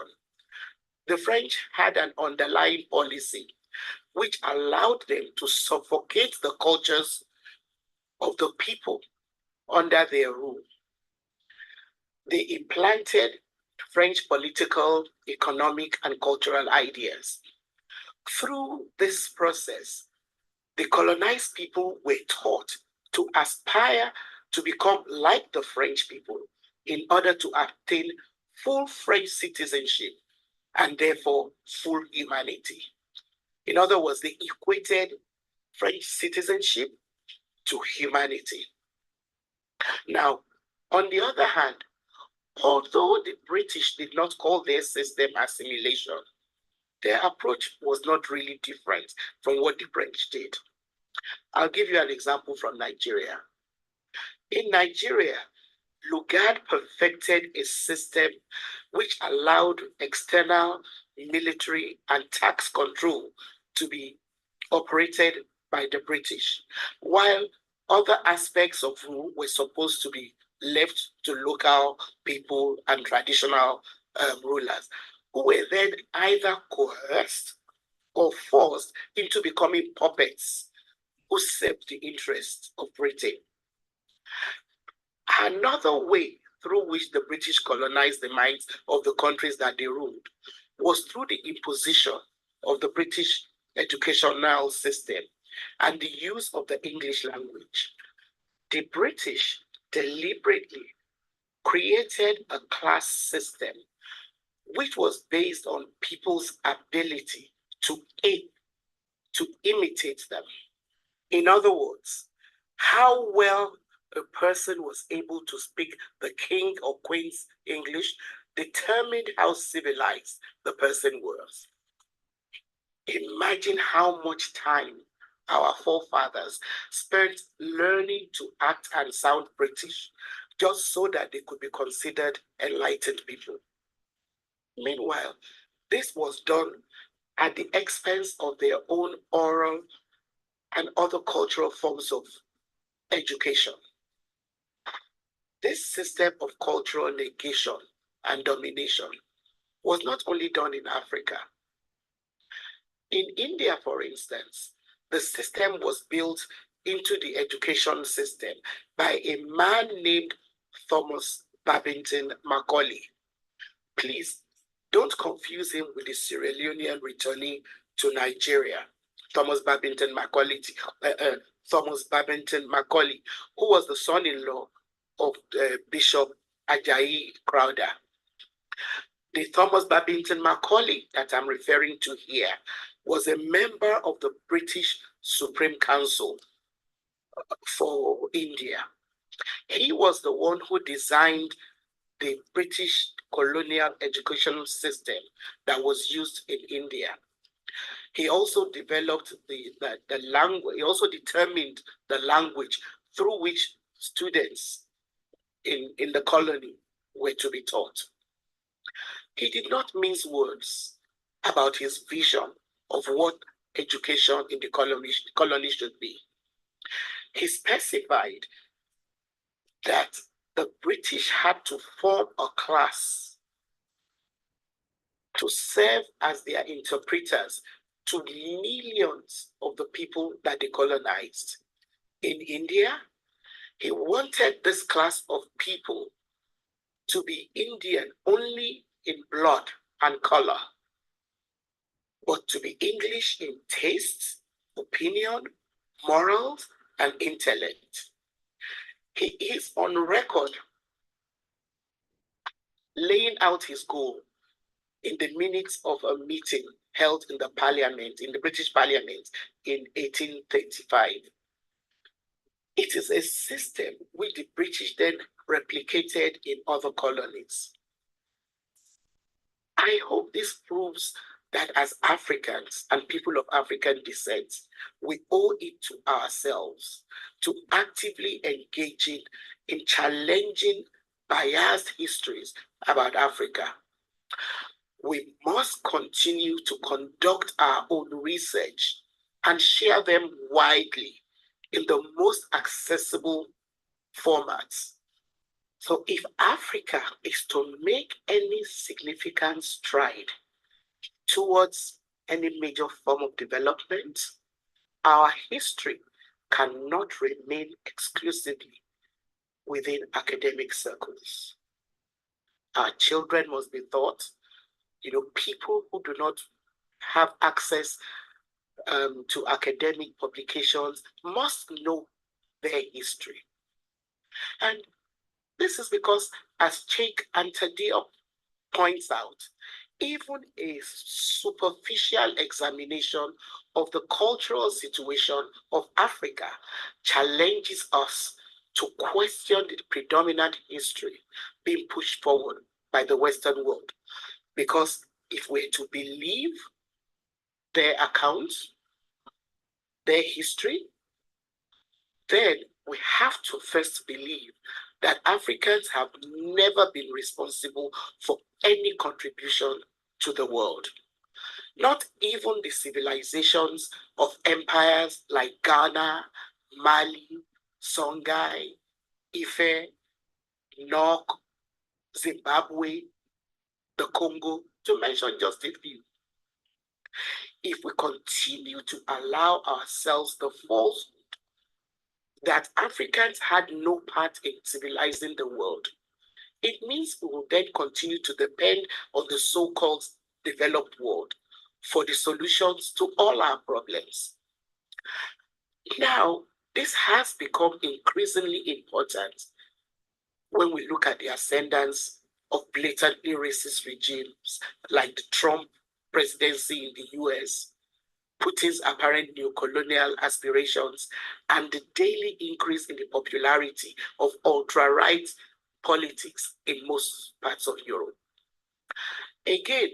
The French had an underlying policy which allowed them to suffocate the cultures of the people under their rule. They implanted French political, economic, and cultural ideas. Through this process, the colonized people were taught to aspire to become like the French people in order to obtain full French citizenship and therefore full humanity. In other words, they equated French citizenship to humanity. Now, on the other hand, although the British did not call their system assimilation, their approach was not really different from what the French did. I'll give you an example from Nigeria. In Nigeria, Lugard perfected a system which allowed external military and tax control to be operated by the British, while other aspects of rule were supposed to be left to local people and traditional rulers, who were then either coerced or forced into becoming puppets who served the interests of Britain. Another way through which the British colonized the minds of the countries that they ruled was through the imposition of the British educational system and the use of the English language. The British deliberately created a class system which was based on people's ability to ape, to imitate them. In other words, how well a person was able to speak the king or queen's English determined how civilized the person was. Imagine how much time our forefathers spent learning to act and sound British just so that they could be considered enlightened people. Meanwhile, this was done at the expense of their own oral and other cultural forms of education. This system of cultural negation and domination was not only done in Africa. In India, for instance, the system was built into the education system by a man named Thomas Babington Macaulay. Please don't confuse him with the Sierra Leonean returnee to Nigeria, Thomas Babington Macaulay, who was the son-in-law of Bishop Ajayi Crowther. The Thomas Babington Macaulay that I'm referring to here was a member of the British Supreme Council for India. He was the one who designed the British colonial education system that was used in India. He also developed the language, he also determined the language through which students in the colony were to be taught. He did not mince words about his vision of what education in the colony should be. He specified that the British had to form a class to serve as their interpreters to millions of the people that they colonized. In India, he wanted this class of people to be Indian only in blood and color, but to be English in taste, opinion, morals, and intellect. He is on record laying out his goal in the minutes of a meeting held in the parliament, in the British Parliament in 1835. It is a system which the British then replicated in other colonies. I hope this proves that as Africans and people of African descent, we owe it to ourselves to actively engage in challenging biased histories about Africa. We must continue to conduct our own research and share them widely in the most accessible formats. So if Africa is to make any significant stride towards any major form of development, our history cannot remain exclusively within academic circles. Our children must be taught, people who do not have access to academic publications must know their history. And this is because, as Cheikh Anta Diop points out, even a superficial examination of the cultural situation of Africa challenges us to question the predominant history being pushed forward by the Western world. Because if we're to believe their accounts, their history, then we have to first believe that Africans have never been responsible for any contribution to the world. Not even the civilizations of empires like Ghana, Mali, Songhai, Ife, Nok, Zimbabwe, the Congo, to mention just a few. If we continue to allow ourselves the falsehood that Africans had no part in civilizing the world, it means we will then continue to depend on the so-called developed world for the solutions to all our problems. Now, this has become increasingly important when we look at the ascendance of blatantly racist regimes like the Trump presidency in the US, Putin's apparent neo-colonial aspirations, and the daily increase in the popularity of ultra-right politics in most parts of Europe. Again,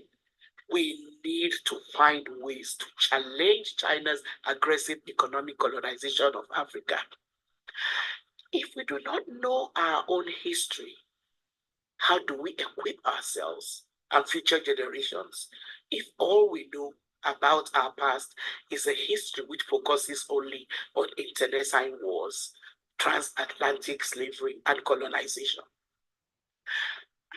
we need to find ways to challenge China's aggressive economic colonization of Africa. If we do not know our own history, how do we equip ourselves and future generations if all we know about our past is a history which focuses only on internecine wars, transatlantic slavery, and colonization?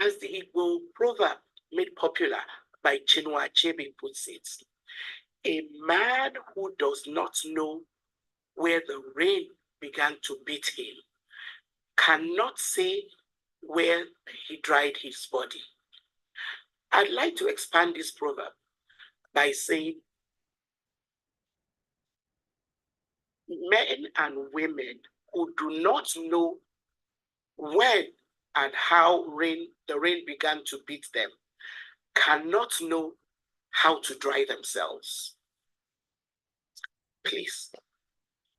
As the Igbo proverb made popular by Chinua Achebe puts it, a man who does not know where the rain began to beat him cannot say where he dried his body. I'd like to expand this proverb by saying men and women who do not know when and how the rain began to beat them cannot know how to dry themselves. Please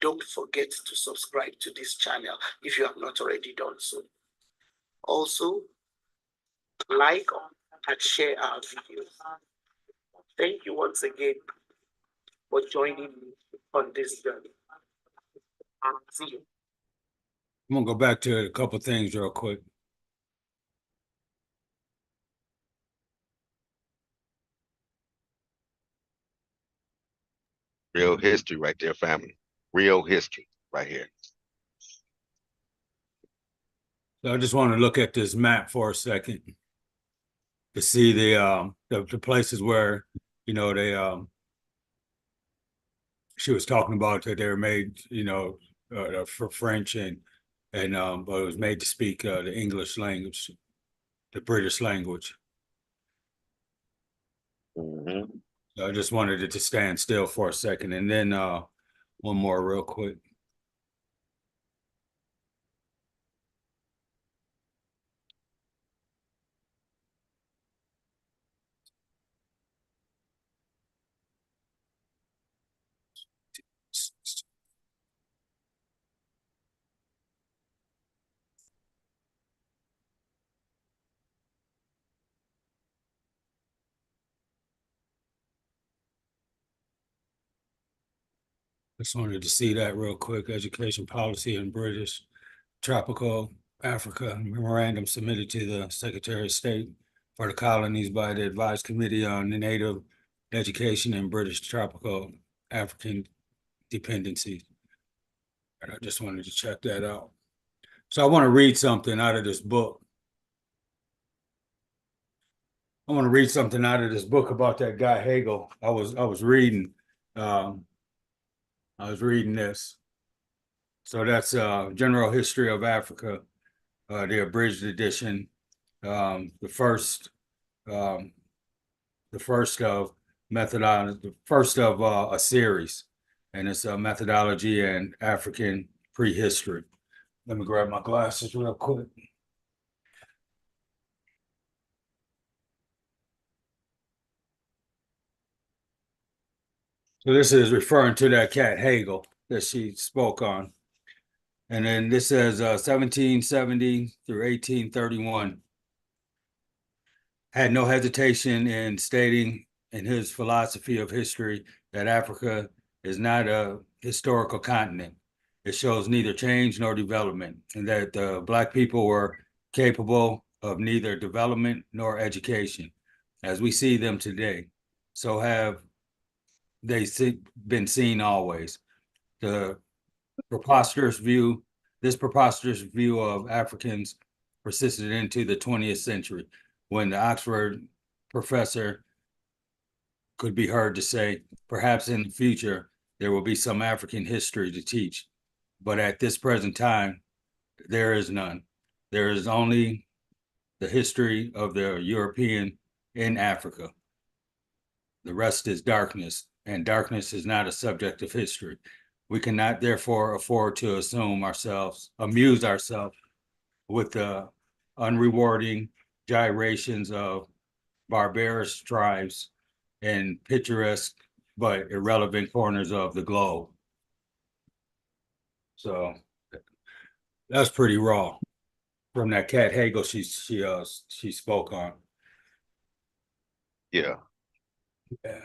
don't forget to subscribe to this channel if you have not already done so. Also, like and share our videos. Thank you once again for joining me on this journey. And see you. I'm gonna go back to a couple things real quick. Real history right there, family. Real history right here. So I just want to look at this map for a second to see the places where, you know, they she was talking about that they were made, you know, for French and but it was made to speak the English language, the British language. Mhm. So I just wanted it to stand still for a second, and then one more real quick. Just wanted to see that real quick. Education policy in British tropical Africa memorandum submitted to the Secretary of State for the colonies by the Advised Committee on the Native Education in British Tropical African Dependencies. And I just wanted to check that out. So I want to read something out of this book. I want to read something out of this book about that guy Hegel. I was reading this. So that's General History of Africa, the abridged edition, the first of a series, and it's a methodology and African prehistory. Let me grab my glasses real quick. So this is referring to that cat Hegel that she spoke on. And then this says 1770 through 1831. Had no hesitation in stating in his philosophy of history that Africa is not a historical continent. It shows neither change nor development, and that the Black people were capable of neither development nor education, as we see them today. So have they been seen always. The preposterous view, this preposterous view of Africans persisted into the 20th century, when the Oxford professor could be heard to say, perhaps in the future, there will be some African history to teach. But at this present time, there is none. There is only the history of the European in Africa. The rest is darkness, and darkness is not a subject of history. We cannot therefore afford to amuse ourselves with the unrewarding gyrations of barbarous tribes in picturesque but irrelevant corners of the globe. So that's pretty raw from that cat Hegel she spoke on. Yeah. Yeah,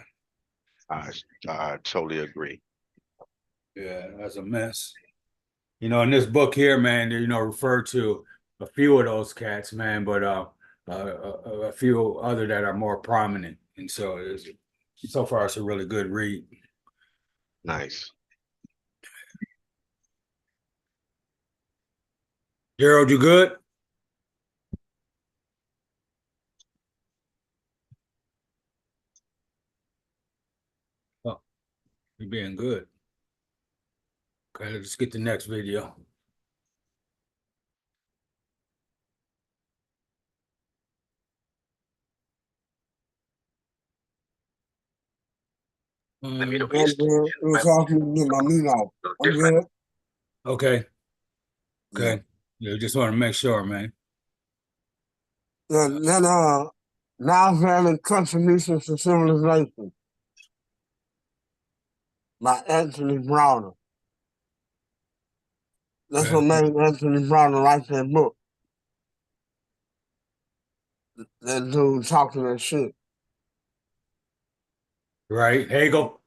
I totally agree. yeah, that's a mess. You know, in this book here, man, you know, refer to a few of those cats, man, but a few other that are more prominent. And so so far it's a really good read. Nice. Gerald, you good? Oh, you being good. Okay, let's get the next video. The Middle I'm East, good. It was hard for me to get my meat off. I'm good. Okay, Yeah. okay. Yeah, just want to make sure, man. Yeah, then now family contributions to civilization by Anthony Browner. That's what Okay. made Anthony Browner write that book. That dude talking that shit. Right, Hegel.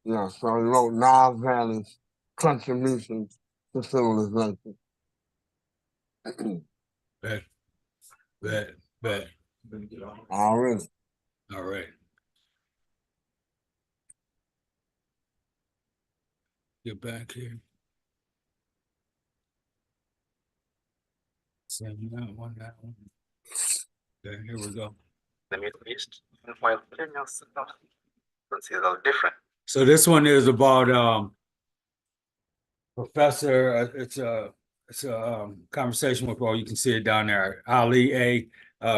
Yeah, so he wrote Nile Valley's contributions to civilization. Bet, bet, bet. Already. All right. Get back here. Same that one, that one. Okay, here we go. The Middle East, and while Kenya's considered different. So this one is about Professor. It's a conversation with, well, you can see it down there, Ali A.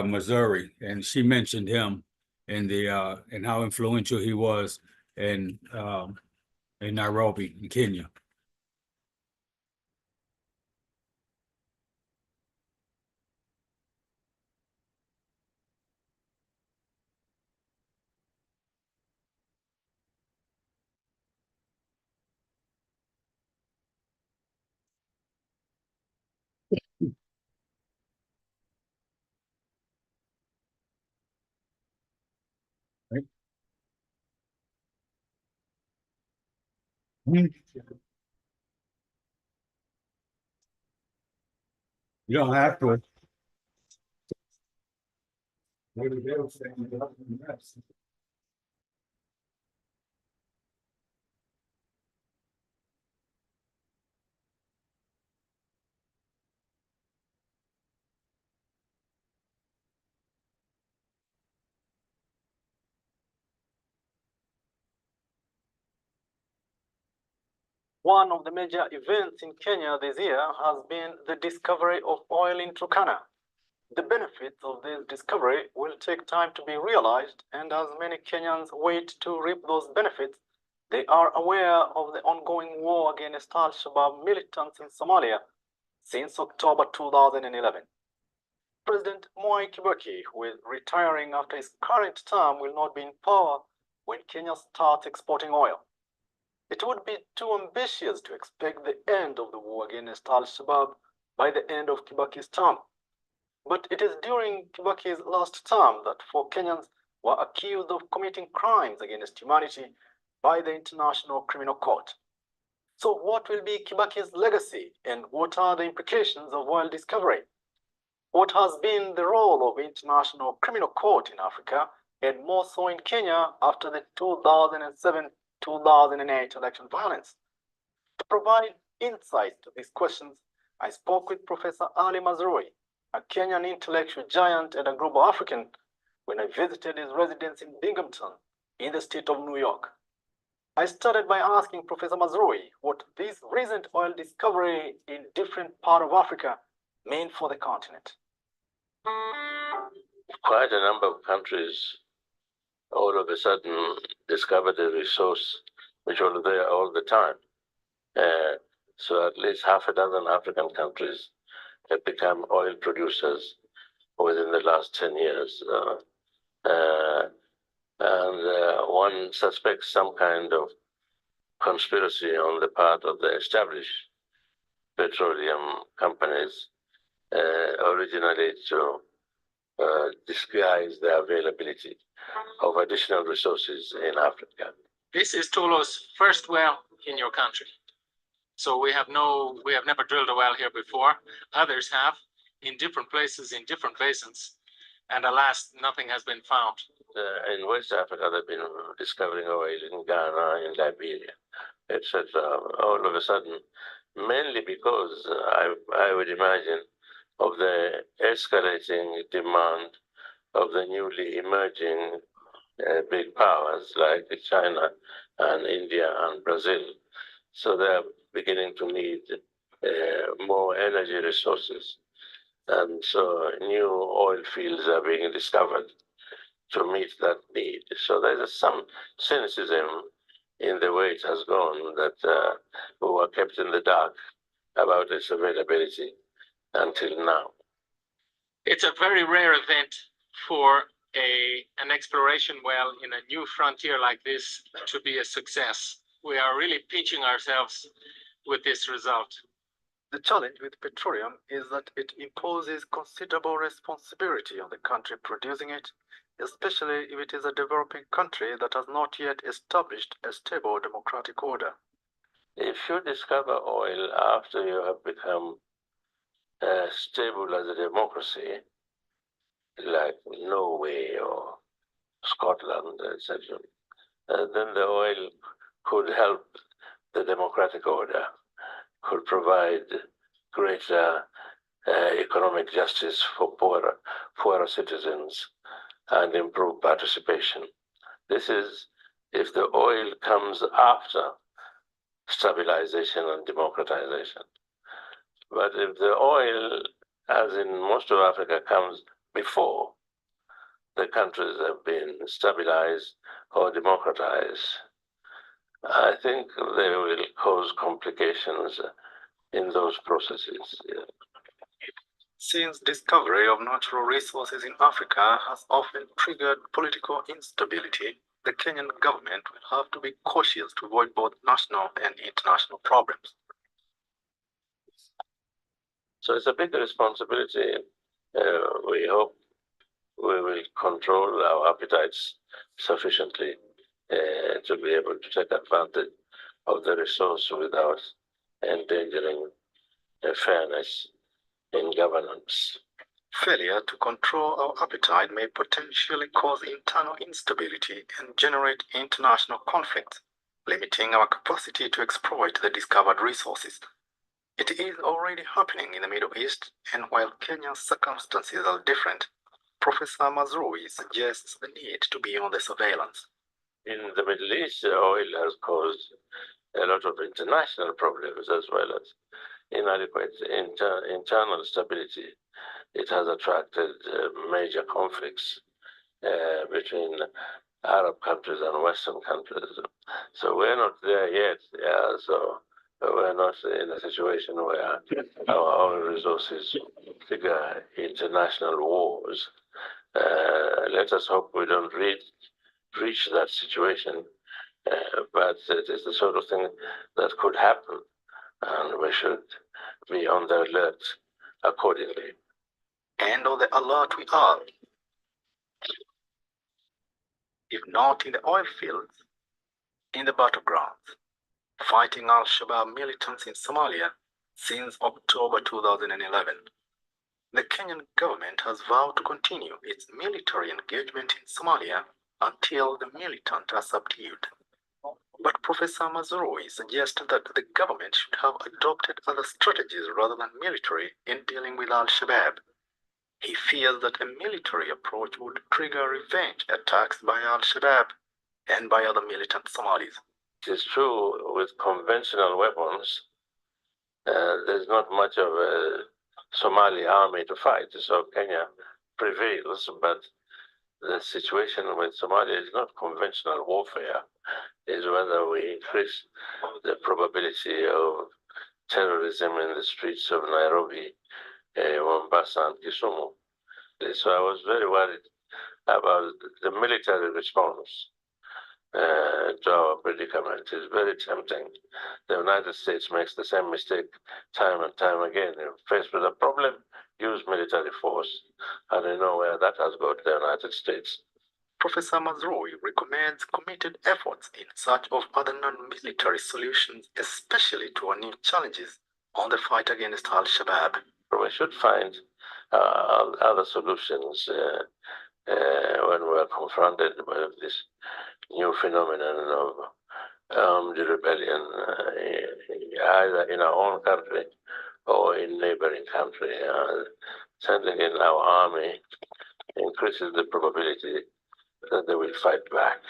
Missouri, and she mentioned him in the and how influential he was in Nairobi, in Kenya. Right? You don't have to. One of the major events in Kenya this year has been the discovery of oil in Turkana. The benefits of this discovery will take time to be realized, and as many Kenyans wait to reap those benefits, they are aware of the ongoing war against Al-Shabaab militants in Somalia since October 2011. President Mwai Kibaki, who is retiring after his current term, will not be in power when Kenya starts exporting oil. It would be too ambitious to expect the end of the war against Al-Shabaab by the end of Kibaki's term. But it is during Kibaki's last term that 4 Kenyans were accused of committing crimes against humanity by the International Criminal Court. So what will be Kibaki's legacy, and what are the implications of oil discovery? What has been the role of the International Criminal Court in Africa, and more so in Kenya after the 2007-2008 election violence? To provide insight to these questions, I spoke with Professor Ali Mazrui, a Kenyan intellectual giant and a global African, when I visited his residence in Binghamton, in the state of New York. I started by asking Professor Mazrui what this recent oil discovery in different parts of Africa mean for the continent. Quite a number of countries all of a sudden discovered a resource which was there all the time. So at least half a dozen African countries have become oil producers within the last 10 years. One suspects some kind of conspiracy on the part of the established petroleum companies, originally to disguise their availability. of additional resources in Africa. This is Tulo's first well in your country. So we have never drilled a well here before. Others have in different places, in different basins. And alas, nothing has been found. In West Africa, they've been discovering oil in Ghana, in Liberia, etc. All of a sudden, mainly because I would imagine of the escalating demand of the newly emerging big powers like China and India and Brazil. So they're beginning to need more energy resources. And so new oil fields are being discovered to meet that need. So there's some cynicism in the way it has gone that we were kept in the dark about its availability until now. It's a very rare event for an exploration well in a new frontier like this to be a success. We are really pinching ourselves with this result. The challenge with petroleum is that it imposes considerable responsibility on the country producing it, especially if it is a developing country that has not yet established a stable democratic order. If you discover oil after you have become stable as a democracy, like Norway or Scotland, etc., then the oil could help the democratic order, could provide greater economic justice for poorer citizens and improve participation. This is if the oil comes after stabilization and democratization. But if the oil, as in most of Africa, comes before the countries have been stabilized or democratized, I think they will cause complications in those processes. Yeah. Since discovery of natural resources in Africa has often triggered political instability, the Kenyan government will have to be cautious to avoid both national and international problems. So it's a big responsibility. We hope we will control our appetites sufficiently to be able to take advantage of the resource without endangering fairness in governance. Failure to control our appetite may potentially cause internal instability and generate international conflict, limiting our capacity to exploit the discovered resources. It is already happening in the Middle East, and while Kenya's circumstances are different, Professor Mazrui suggests the need to be on the surveillance. In the Middle East, oil has caused a lot of international problems as well as inadequate internal stability. It has attracted major conflicts between Arab countries and Western countries. So we're not there yet. Yeah, so we're not in a situation where our oil resources trigger international wars. Let us hope we don't reach that situation, but it is the sort of thing that could happen, and we should be on the alert accordingly. And on the alert we are. If not in the oil fields, in the battlegrounds, fighting Al-Shabaab militants in Somalia since October 2011. The Kenyan government has vowed to continue its military engagement in Somalia until the militant are subdued. But Professor Mazrui suggests that the government should have adopted other strategies rather than military in dealing with Al-Shabaab. He fears that a military approach would trigger revenge attacks by Al-Shabaab and by other militant Somalis. It is true with conventional weapons, there's not much of a Somali army to fight, so Kenya prevails, but the situation with Somalia is not conventional warfare, is whether we increase the probability of terrorism in the streets of Nairobi, Mombasa, and Kisumu. So I was very worried about the military response to our predicament. It's very tempting. The United States makes the same mistake time and time again. If faced with a problem, use military force. And you know where that has got the United States. Professor Mazrui recommends committed efforts in search of other non-military solutions, especially to our new challenges on the fight against Al-Shabaab. We should find other solutions when we are confronted with this new phenomenon of the rebellion, either in our own country or in neighboring country. Sending in our army increases the probability that they will fight back.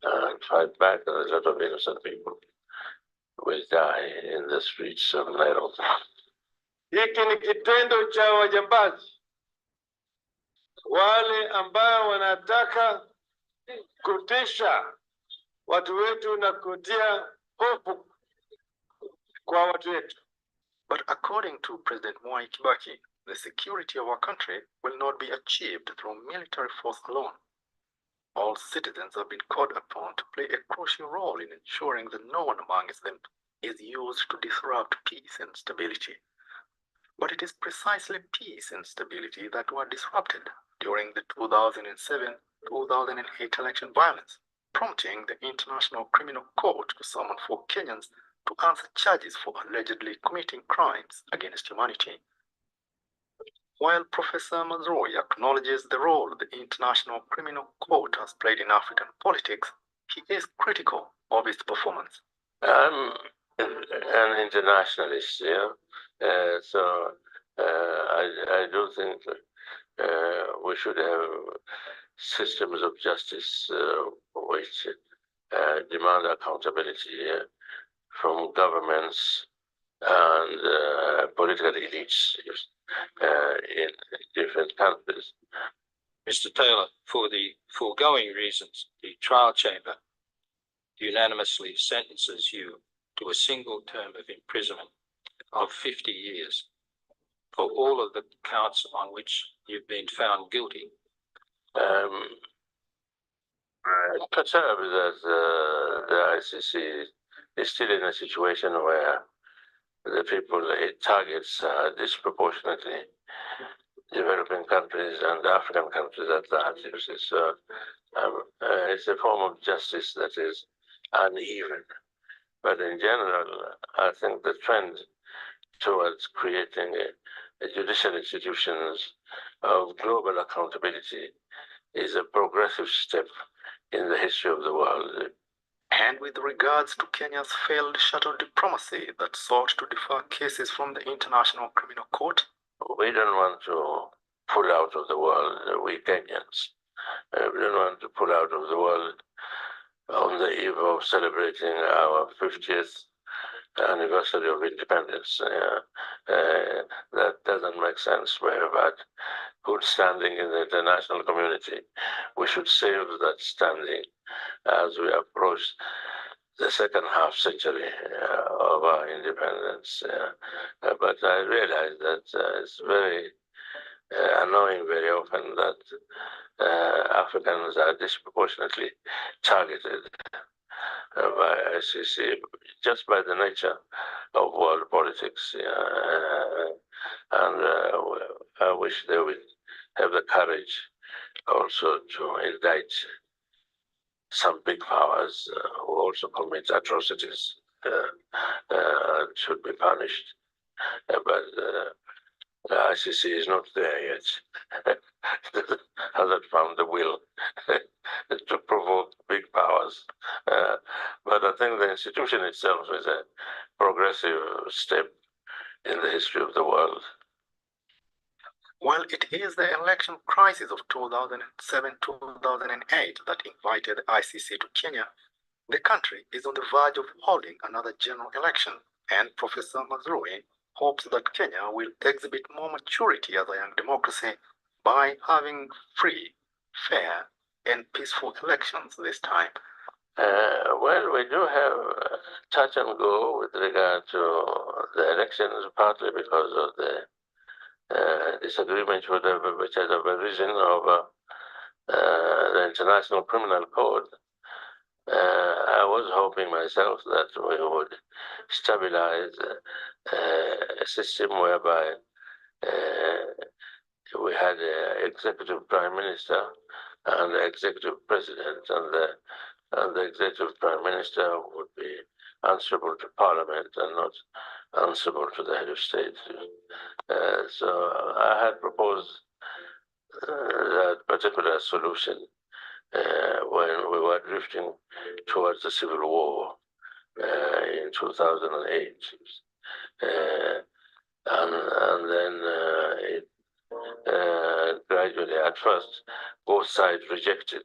And fight back, and a lot of innocent people will die in the streets of Nairobi. Hiki ni kitendo cha wajambazi, wale ambao wanataka kutisha watu wetu na kutia hofu kwa watu wetu. But according to President Mwai Kibaki, the security of our country will not be achieved through military force alone. All citizens have been called upon to play a crucial role in ensuring that no one amongst them is used to disrupt peace and stability. But it is precisely peace and stability that were disrupted during the 2007-2008 election violence, prompting the International Criminal Court to summon 4 Kenyans to answer charges for allegedly committing crimes against humanity. While Professor Mazrui acknowledges the role the International Criminal Court has played in African politics, he is critical of its performance. I'm an internationalist, so I do think we should have systems of justice which demand accountability from governments and political elites in different countries. Mr. Taylor, for the foregoing reasons, the trial chamber unanimously sentences you to a single term of imprisonment of 50 years for all of the counts on which you've been found guilty. I'm perturbed that the ICC is still in a situation where the people it targets disproportionately developing countries and African countries at that. It's a form of justice that is uneven. But in general, I think the trend towards creating judicial institutions of global accountability is a progressive step in the history of the world. And with regards to Kenya's failed shuttle diplomacy that sought to defer cases from the International Criminal Court? We don't want to pull out of the world, we Kenyans. We don't want to pull out of the world on the eve of celebrating our 50th anniversary of independence. That doesn't make sense. We have had good standing in the international community. We should save that standing as we approach the second half century of our independence. But I realize that it's very annoying very often that Africans are disproportionately targeted by ICC just by the nature of world politics. And I wish they would have the courage also to indict some big powers who also commit atrocities and should be punished. But the ICC is not there yet. Hasn't found the will to provoke big powers. But I think the institution itself is a progressive step in the history of the world. While it is the election crisis of 2007-2008 that invited the ICC to Kenya, the country is on the verge of holding another general election, and Professor Mazrui hopes that Kenya will exhibit more maturity as a young democracy by having free, fair, and peaceful elections this time. Well, we do have touch and go with regard to the elections, partly because of the disagreement which has arisen over the International Criminal Code. I was hoping myself that we would stabilize a system whereby we had an executive prime minister and the executive president and the executive prime minister would be answerable to parliament and not answerable to the head of state. So I had proposed that particular solution when we were drifting towards the civil war in 2008. And then it gradually, at first, both sides rejected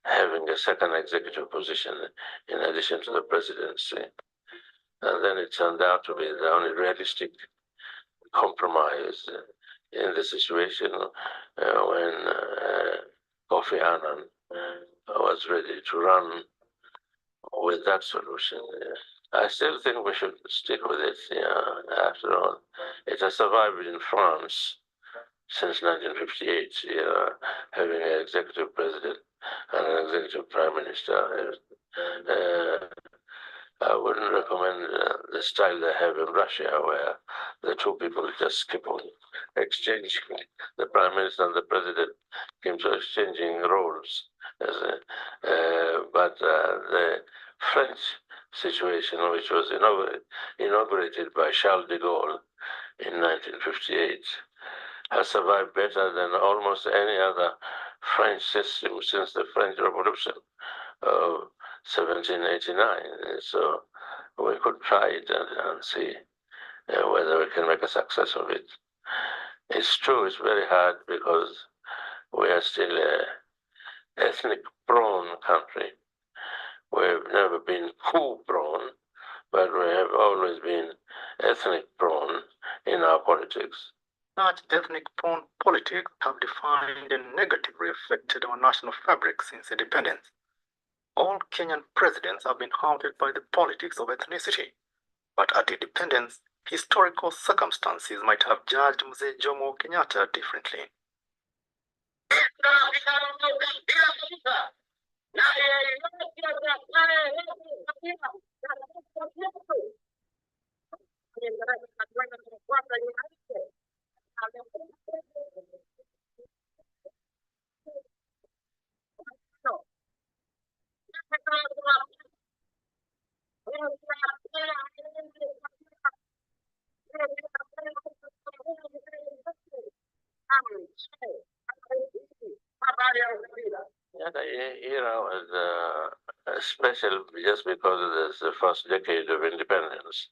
having a second executive position in addition to the presidency. And then it turned out to be the only realistic compromise in the situation when Kofi Annan was ready to run with that solution. I still think we should stick with it. After all, it has survived in France since 1958, having an executive president and an executive prime minister. I wouldn't recommend the style they have in Russia, where the two people just keep on exchanging. The prime minister and the president came to exchanging roles. But the French situation, which was inaugurated by Charles de Gaulle in 1958, has survived better than almost any other French system since the French Revolution of 1789. So we could try it and see whether we can make a success of it. It's true, it's very hard because we are still an ethnic-prone country. We've never been coup-prone, but we have always been ethnic-prone in our politics. Such ethnic-prone politics have defined and negatively affected our national fabric since independence. All Kenyan presidents have been haunted by the politics of ethnicity. But at independence, historical circumstances might have judged Mzee Jomo Kenyatta differently. Yeah, the era was special just because it is the first decade of independence.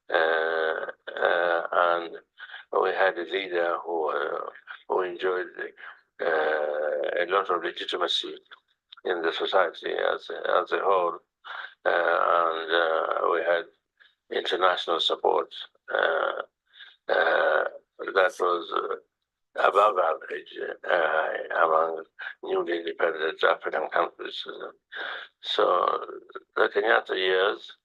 And we had a leader who enjoyed a lot of legitimacy in the society as a whole. And we had international support that was above average among newly independent African countries. So the Kenyatta years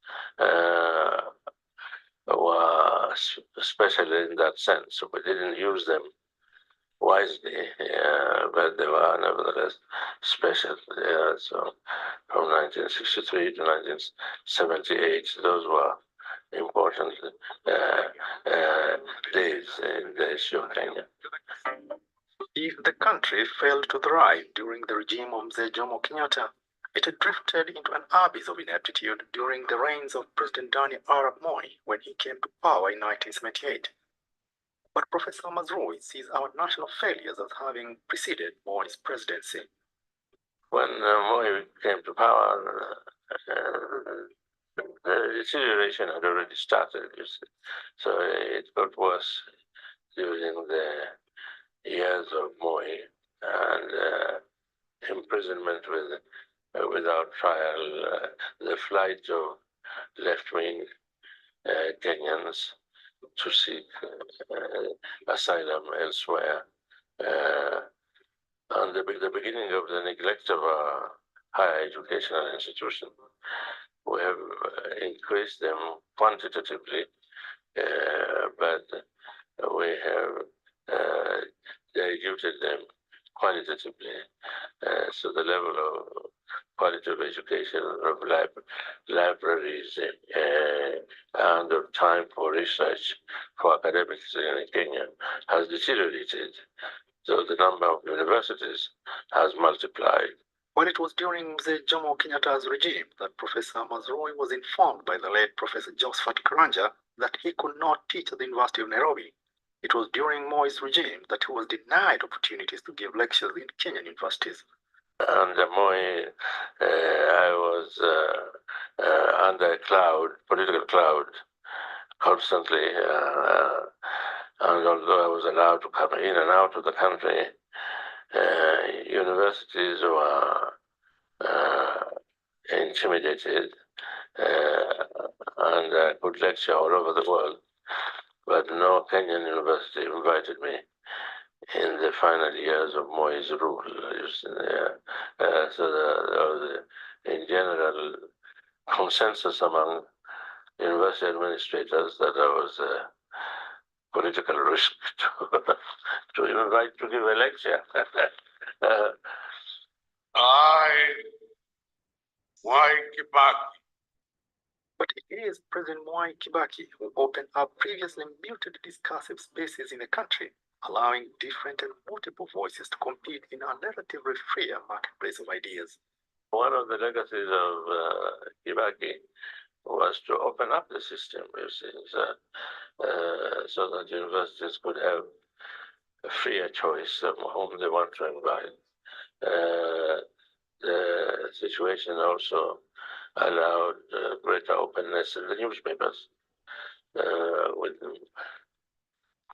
were special in that sense. We didn't use them wisely, but they were nevertheless special. So from 1963 to 1978, those were important days in the history of Kenya. If the country failed to thrive during the regime of Mzee Jomo Kenyatta, it had drifted into an abyss of ineptitude during the reigns of President Daniel Arap Moi when he came to power in 1978. But Professor Mazrui sees our national failures as having preceded Moi's presidency. When Moi came to power, the deterioration had already started, you see. So it got worse during the years of Moi and imprisonment without trial, the flight of left-wing Kenyans to seek asylum elsewhere, and the beginning of the neglect of our higher educational institutions. We have increased them quantitatively, but we have diluted them qualitatively. So the level of quality of education, of libraries, and of time for research for academics in Kenya has deteriorated. So the number of universities has multiplied. Well, it was during the Jomo Kenyatta's regime that Professor Mazrui was informed by the late Professor Josephat Karanja that he could not teach at the University of Nairobi. It was during Moi's regime that he was denied opportunities to give lectures in Kenyan universities. Under Moi, I was under a cloud, political cloud, constantly. And although I was allowed to come in and out of the country, universities were intimidated, and I could lecture all over the world, but no Kenyan university invited me in the final years of Moi's rule. So there was, in general, consensus among university administrators that I was a political risk to invite to give a lecture. Why Kibaki? But it is President Mwai Kibaki who opened up previously muted discursive spaces in the country, allowing different and multiple voices to compete in a relatively freer marketplace of ideas. One of the legacies of Kibaki was to open up the system, you see, so that universities could have a freer choice of whom they want to invite. The situation also allowed greater openness in the newspapers, with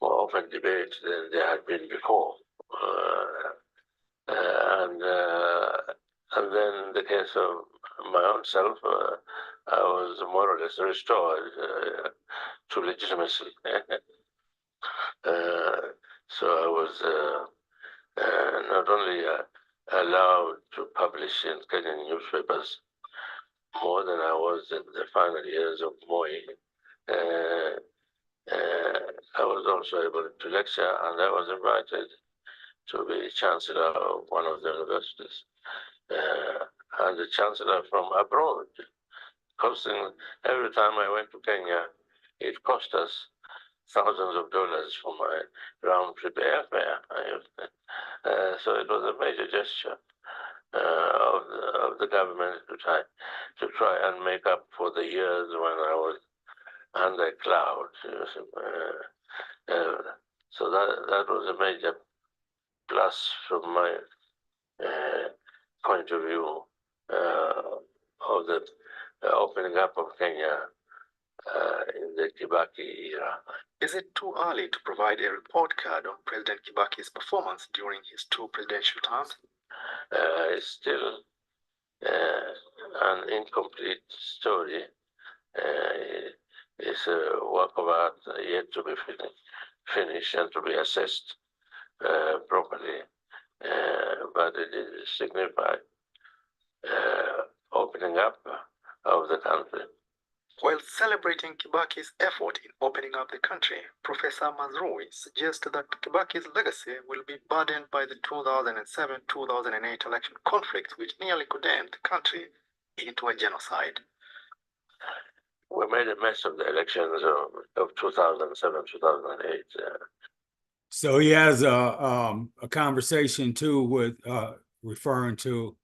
more open debate than there had been before. And then in the case of my own self, I was more or less restored to legitimacy. So I was not only allowed to publish in Kenyan newspapers more than I was in the final years of Moi, I was also able to lecture, and I was invited to be chancellor of one of the universities, and the chancellor from abroad. Costing, every time I went to Kenya, it cost us thousands of dollars for my round trip airfare. So it was a major gesture of the government to try and make up for the years when I was under a cloud. So that was a major plus from my point of view of the opening up of Kenya in the Kibaki era. Is it too early to provide a report card on President Kibaki's performance during his 2 presidential terms? It's still an incomplete story. It's a work of art yet to be finished and to be assessed properly. But it is signified opening up of the country. While celebrating Kibaki's effort in opening up the country, Professor Mazrui suggests that Kibaki's legacy will be burdened by the 2007-2008 election conflict, which nearly condemned the country into a genocide. We made a mess of the elections of 2007-2008. So he has a conversation too with referring to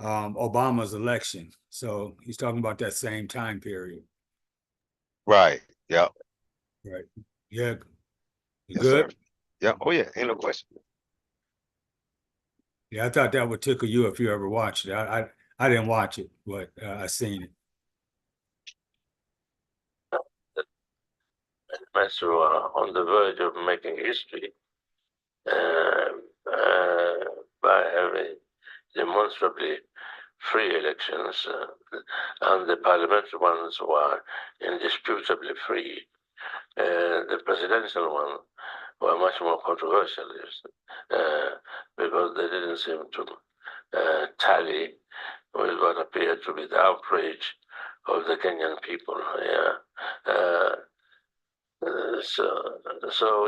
Obama's election. So he's talking about that same time period. Right. Yep. Right. Yeah. You Yes, good? sir. Yeah. Oh yeah. Ain't no question. Yeah, I thought that would tickle you if you ever watched it. I didn't watch it, but I seen it. Mess who are on the verge of making history by having demonstrably free elections, and the parliamentary ones were indisputably free. The presidential one were much more controversial, because they didn't seem to tally with what appeared to be the outrage of the Kenyan people. So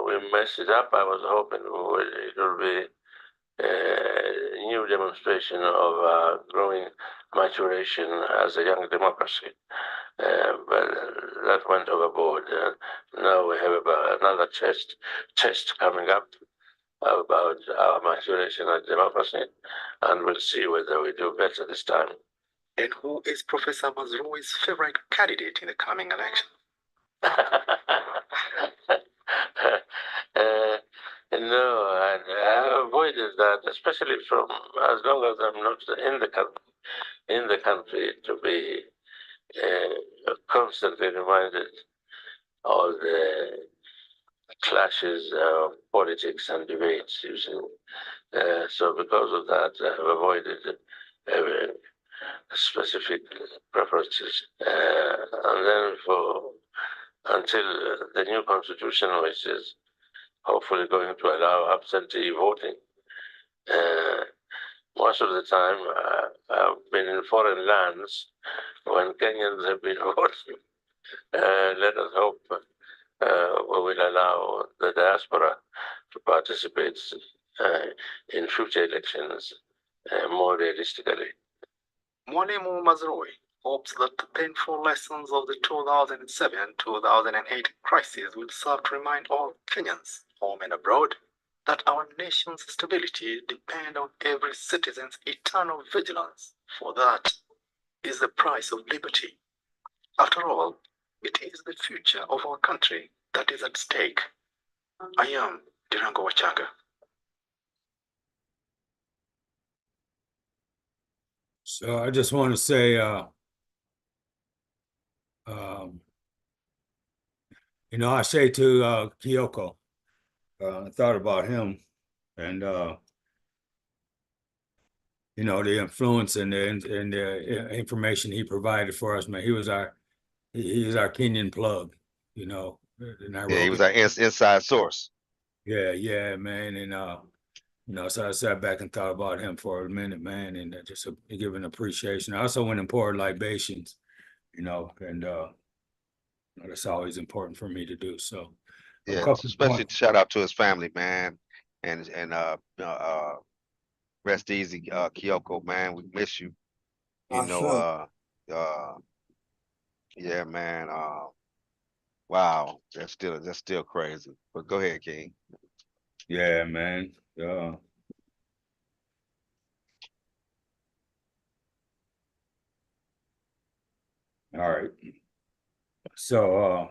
we messed it up. I was hoping it would be a new demonstration of growing maturation as a young democracy. but that went overboard. Now we have another test coming up about our maturation and democracy, and we'll see whether we do better this time. And who is Professor Mazrui's favorite candidate in the coming election? No, I avoided that, especially from as long as I'm not in the country, to be constantly reminded of the clashes of politics and debates. You see, so because of that, I have avoided specific preferences, and then until the new constitution, which is hopefully going to allow absentee voting. Most of the time, I've been in foreign lands when Kenyans have been voting. Let us hope we will allow the diaspora to participate in future elections more realistically. Mwalimu Mazrui hopes that the painful lessons of the 2007-2008 crisis will serve to remind all Kenyans, home and abroad, that our nation's stability depends on every citizen's eternal vigilance, for that is the price of liberty. After all, it is the future of our country that is at stake. I am Dirango Wachanga. So I just want to say, I say to Kyoko, I thought about him and the influence and the information he provided for us, man. He was our Kenyan plug, in Yeah, he Nairobi. was our inside source. Yeah, man. And so I sat back and thought about him for a minute, man, and just give an appreciation. I also went and poured libations, and that's always important for me to do. So a Yeah, couple especially points. shout out to his family, man, and rest easy, Kyoko, man. We miss you. You I know, should. yeah, man. Wow, that's still crazy. But go ahead, King. Yeah, man. All right. So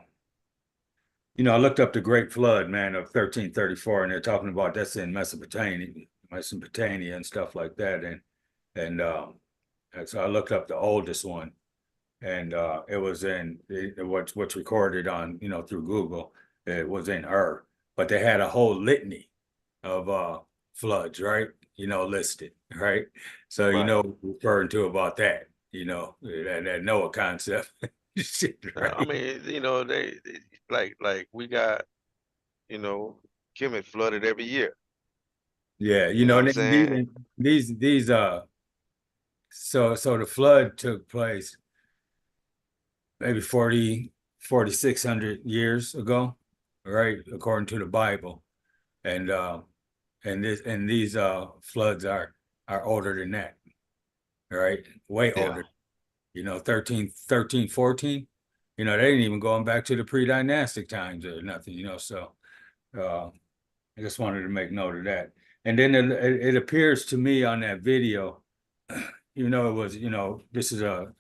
I looked up the Great Flood, man, of 1334, and they're talking about that's in Mesopotamia and stuff like that. And so I looked up the oldest one, and it was what's recorded on, through Google. It was in Ur, but they had a whole litany of floods, right? Listed, right? So Right. referring to about that, that Noah concept, shit, I right? mean, they like we got, Kemet flooded every year. Yeah, You know what I'm and saying? these so the flood took place maybe 4,600 years ago, right? According to the Bible. And these floods are older than that, right? Way Yeah. older. 13, 14. They didn't even going back to the pre-dynastic times or nothing, so I just wanted to make note of that. And then it appears to me on that video, it was, this is a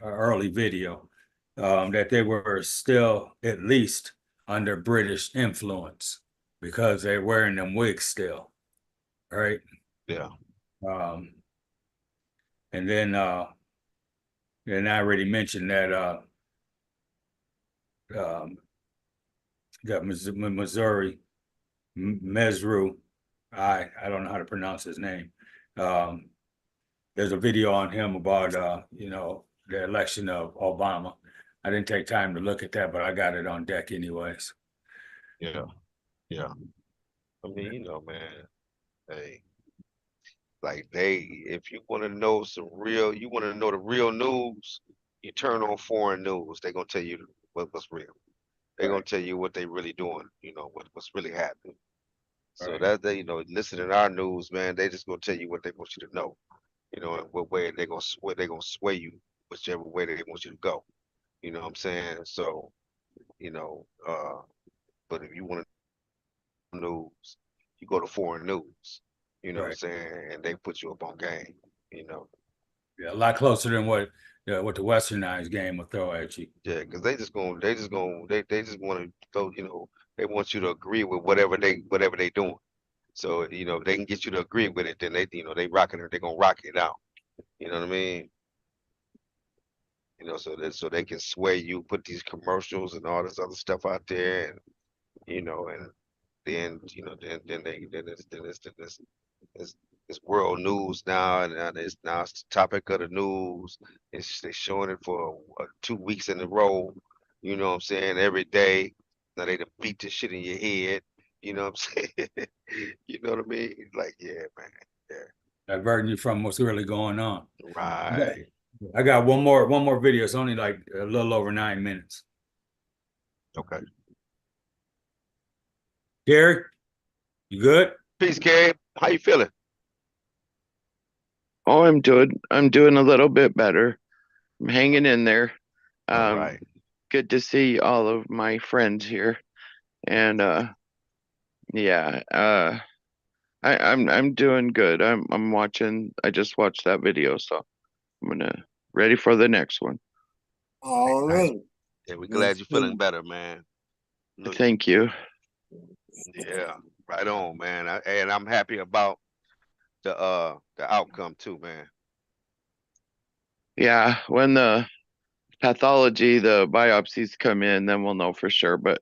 early video, that they were still at least under British influence because they're wearing them wigs still, right? Yeah. Um, and then I already mentioned that that Missouri Mesru, I don't know how to pronounce his name. There's a video on him about the election of Obama. I didn't take time to look at that, but I got it on deck anyways. Yeah. Yeah. I mean, man, hey, like if you want to know you want to know the real news, you turn on foreign news. They're gonna tell you what's real. They're gonna Right, tell you what they really doing. What's really happening. So right, that listen to our news, man. They just gonna tell you what they want you to know. And what way they're gonna sway you, whichever way they want you to go. You know what I'm saying? So, you know, but if you want to news, you go to foreign news. You know what I'm Right. saying? And they put you up on game. You know, Yeah, a lot closer than what the westernized game will throw at you. yeah, because they just want to go. You know, they want you to agree with whatever they doing. So you know, if they can get you to agree with it, then they rocking it. They're gonna rock it out. You know what I mean? You know, so they can sway you, put these commercials and all this other stuff out there, and you know, and then it's, it's world news now, and now it's the topic of the news. They showing it for 2 weeks in a row. You know what I'm saying? Every day. Now they done beat this shit in your head. You know what I'm saying? You know what I mean? Like, yeah, man. Yeah. Diverting you from what's really going on. Right. I got one more video. It's only like a little over 9 minutes. Okay. Gary, you good? Peace, Gabe. How you feeling? Oh, I'm good. I'm doing a little bit better. I'm hanging in there. All Um, right. Good to see all of my friends here. And yeah, I'm doing good. I'm watching. I just watched that video, so I'm gonna ready for the next one. All Nice. right. Yeah, we're glad Let's you're feeling see. better, man. Look, Thank you. yeah, right on, man. And I'm happy about the outcome too, man. Yeah, when the pathology, the biopsies come in, then we'll know for sure. But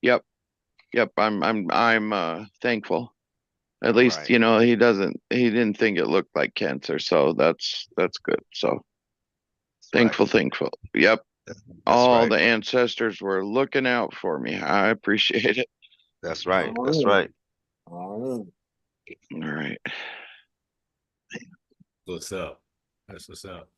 yep, yep, I'm thankful. At All least, right. he didn't think it looked like cancer, so that's good. So That's right. thankful. Yep. That's All right. the ancestors were looking out for me. I appreciate it. That's right. All That's right. right. All right. All right. What's up? That's what's up.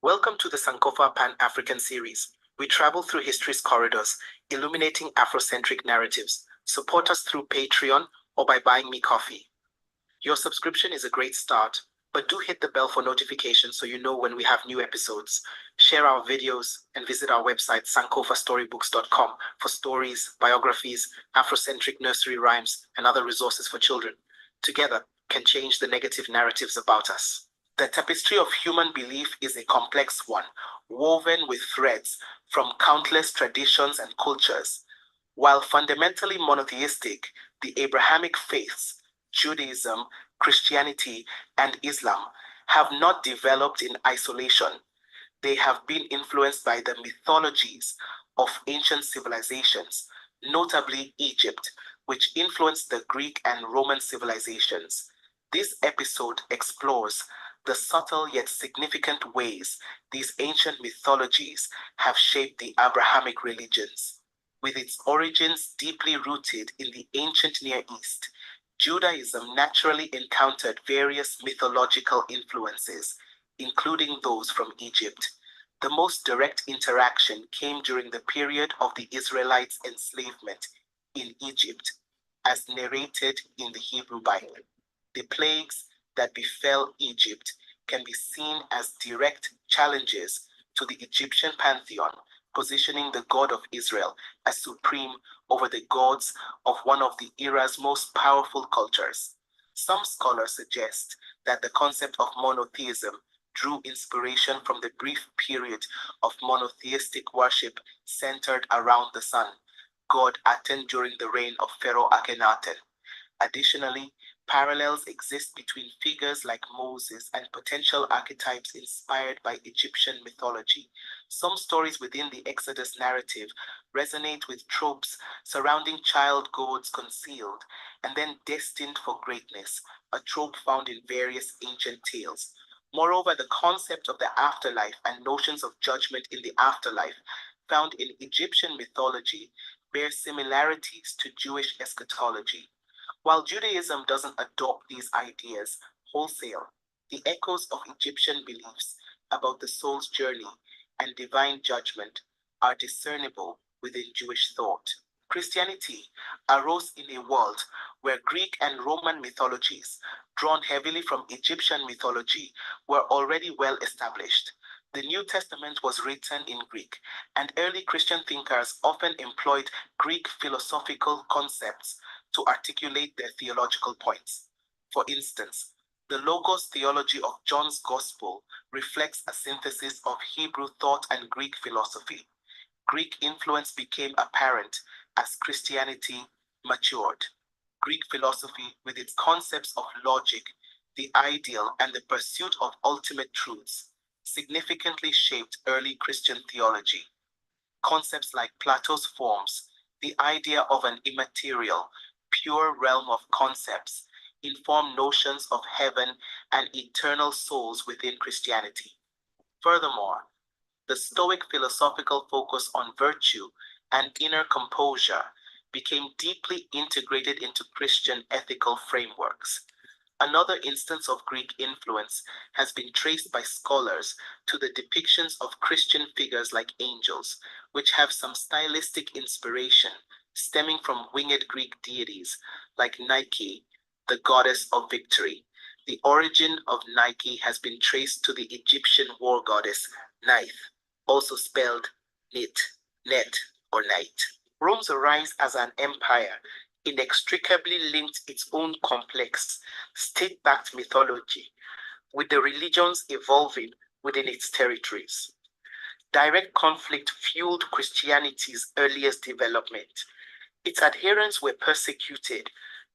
Welcome to the Sankofa Pan-African series. We travel through history's corridors, illuminating Afrocentric narratives. Support us through Patreon or by buying me coffee. Your subscription is a great start, but do hit the bell for notifications so you know when we have new episodes. Share our videos and visit our website sankofastorybooks.com for stories, biographies, Afrocentric nursery rhymes, and other resources for children. Together, can change the negative narratives about us. The tapestry of human belief is a complex one, woven with threads from countless traditions and cultures. While fundamentally monotheistic, the Abrahamic faiths, Judaism, Christianity, and Islam, have not developed in isolation. They have been influenced by the mythologies of ancient civilizations, notably Egypt, which influenced the Greek and Roman civilizations. This episode explores the subtle yet significant ways these ancient mythologies have shaped the Abrahamic religions. With its origins deeply rooted in the ancient Near East, Judaism naturally encountered various mythological influences, including those from Egypt. The most direct interaction came during the period of the Israelites' enslavement in Egypt, as narrated in the Hebrew Bible. The plagues that befell Egypt can be seen as direct challenges to the Egyptian pantheon, positioning the God of Israel as supreme over the gods of one of the era's most powerful cultures. Some scholars suggest that the concept of monotheism drew inspiration from the brief period of monotheistic worship centered around the sun, god Aten during the reign of Pharaoh Akhenaten. Additionally, parallels exist between figures like Moses and potential archetypes inspired by Egyptian mythology. Some stories within the Exodus narrative resonate with tropes surrounding child gods concealed and then destined for greatness, a trope found in various ancient tales. Moreover, the concept of the afterlife and notions of judgment in the afterlife found in Egyptian mythology bear similarities to Jewish eschatology. While Judaism doesn't adopt these ideas wholesale, the echoes of Egyptian beliefs about the soul's journey and divine judgment are discernible within Jewish thought. Christianity arose in a world where Greek and Roman mythologies, drawn heavily from Egyptian mythology, were already well established. The New Testament was written in Greek, and early Christian thinkers often employed Greek philosophical concepts to articulate their theological points. For instance, the Logos theology of John's Gospel reflects a synthesis of Hebrew thought and Greek philosophy. Greek influence became apparent as Christianity matured. Greek philosophy, with its concepts of logic, the ideal, and the pursuit of ultimate truths, significantly shaped early Christian theology. Concepts like Plato's forms, the idea of an immaterial, pure realm of concepts, inform notions of heaven and eternal souls within Christianity. Furthermore, the Stoic philosophical focus on virtue and inner composure became deeply integrated into Christian ethical frameworks. Another instance of Greek influence has been traced by scholars to the depictions of Christian figures like angels, which have some stylistic inspiration stemming from winged Greek deities like Nike, the goddess of victory. The origin of Nike has been traced to the Egyptian war goddess Neith, also spelled Nit, Net, or Night. Rome's rise as an empire inextricably linked its own complex, state-backed mythology with the religions evolving within its territories. Direct conflict fueled Christianity's earliest development. Its adherents were persecuted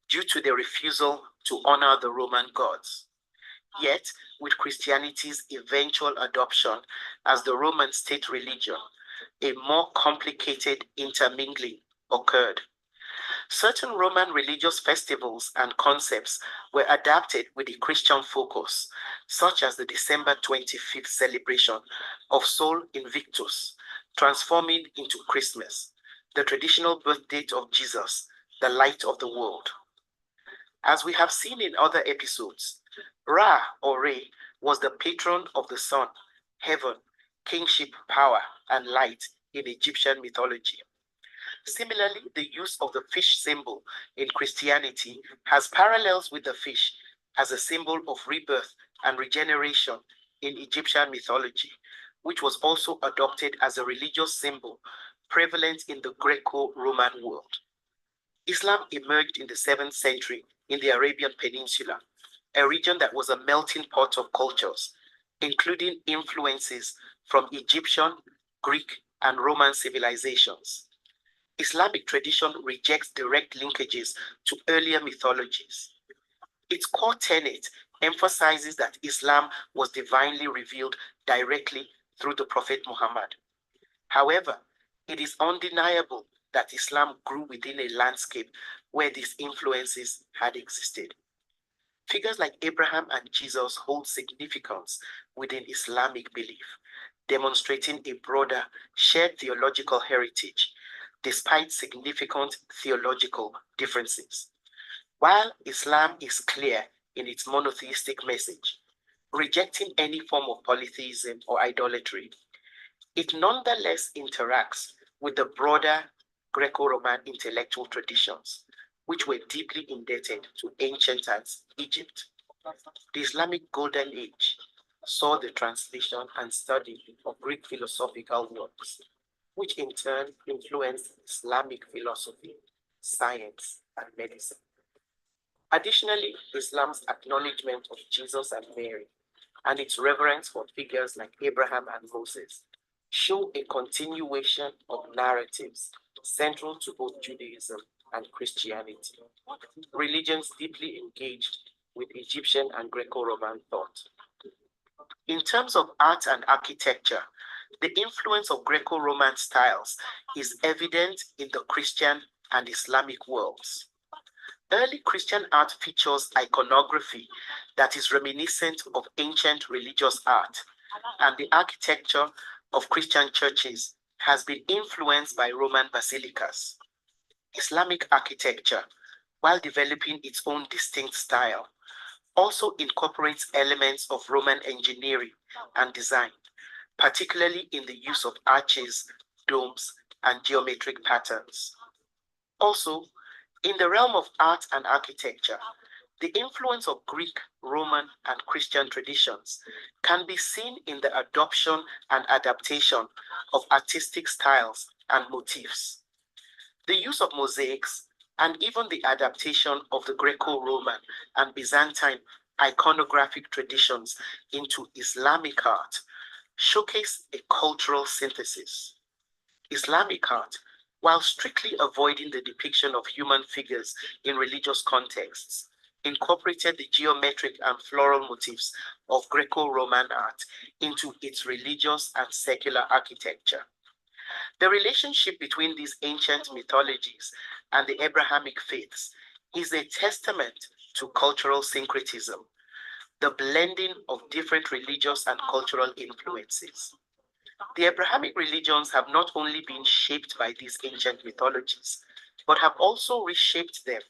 due to their refusal to honor the Roman gods. Yet, with Christianity's eventual adoption as the Roman state religion, a more complicated intermingling occurred. Certain Roman religious festivals and concepts were adapted with a Christian focus, such as the December 25th celebration of Sol Invictus, transforming into Christmas, the traditional birth date of Jesus, the light of the world. As we have seen in other episodes, Ra or Re was the patron of the sun, heaven, kingship, power, and light in Egyptian mythology. Similarly, the use of the fish symbol in Christianity has parallels with the fish as a symbol of rebirth and regeneration in Egyptian mythology, which was also adopted as a religious symbol prevalent in the Greco-Roman world. Islam emerged in the 7th century in the Arabian Peninsula, a region that was a melting pot of cultures, including influences from Egyptian, Greek, and Roman civilizations. Islamic tradition rejects direct linkages to earlier mythologies. Its core tenet emphasizes that Islam was divinely revealed directly through the Prophet Muhammad. However, it is undeniable that Islam grew within a landscape where these influences had existed. Figures like Abraham and Jesus hold significance within Islamic belief, demonstrating a broader shared theological heritage despite significant theological differences. While Islam is clear in its monotheistic message, rejecting any form of polytheism or idolatry, it nonetheless interacts with the broader Greco-Roman intellectual traditions, which were deeply indebted to ancient as Egypt. The Islamic Golden Age saw the translation and study of Greek philosophical works, which in turn influenced Islamic philosophy, science, and medicine. Additionally, Islam's acknowledgement of Jesus and Mary and its reverence for figures like Abraham and Moses show a continuation of narratives central to both Judaism and Christianity, religions deeply engaged with Egyptian and Greco-Roman thought. In terms of art and architecture, the influence of Greco-Roman styles is evident in the Christian and Islamic worlds. Early Christian art features iconography that is reminiscent of ancient religious art, and the architecture of Christian churches has been influenced by Roman basilicas. Islamic architecture, while developing its own distinct style, also incorporates elements of Roman engineering and design, particularly in the use of arches, domes, and geometric patterns. Also, In the realm of art and architecture, the influence of Greek, Roman, and Christian traditions can be seen in the adoption and adaptation of artistic styles and motifs. The use of mosaics and even the adaptation of the Greco-Roman and Byzantine iconographic traditions into Islamic art showcase a cultural synthesis. Islamic art, while strictly avoiding the depiction of human figures in religious contexts, incorporated the geometric and floral motifs of Greco-Roman art into its religious and secular architecture. The relationship between these ancient mythologies and the Abrahamic faiths is a testament to cultural syncretism, the blending of different religious and cultural influences. The Abrahamic religions have not only been shaped by these ancient mythologies, but have also reshaped them,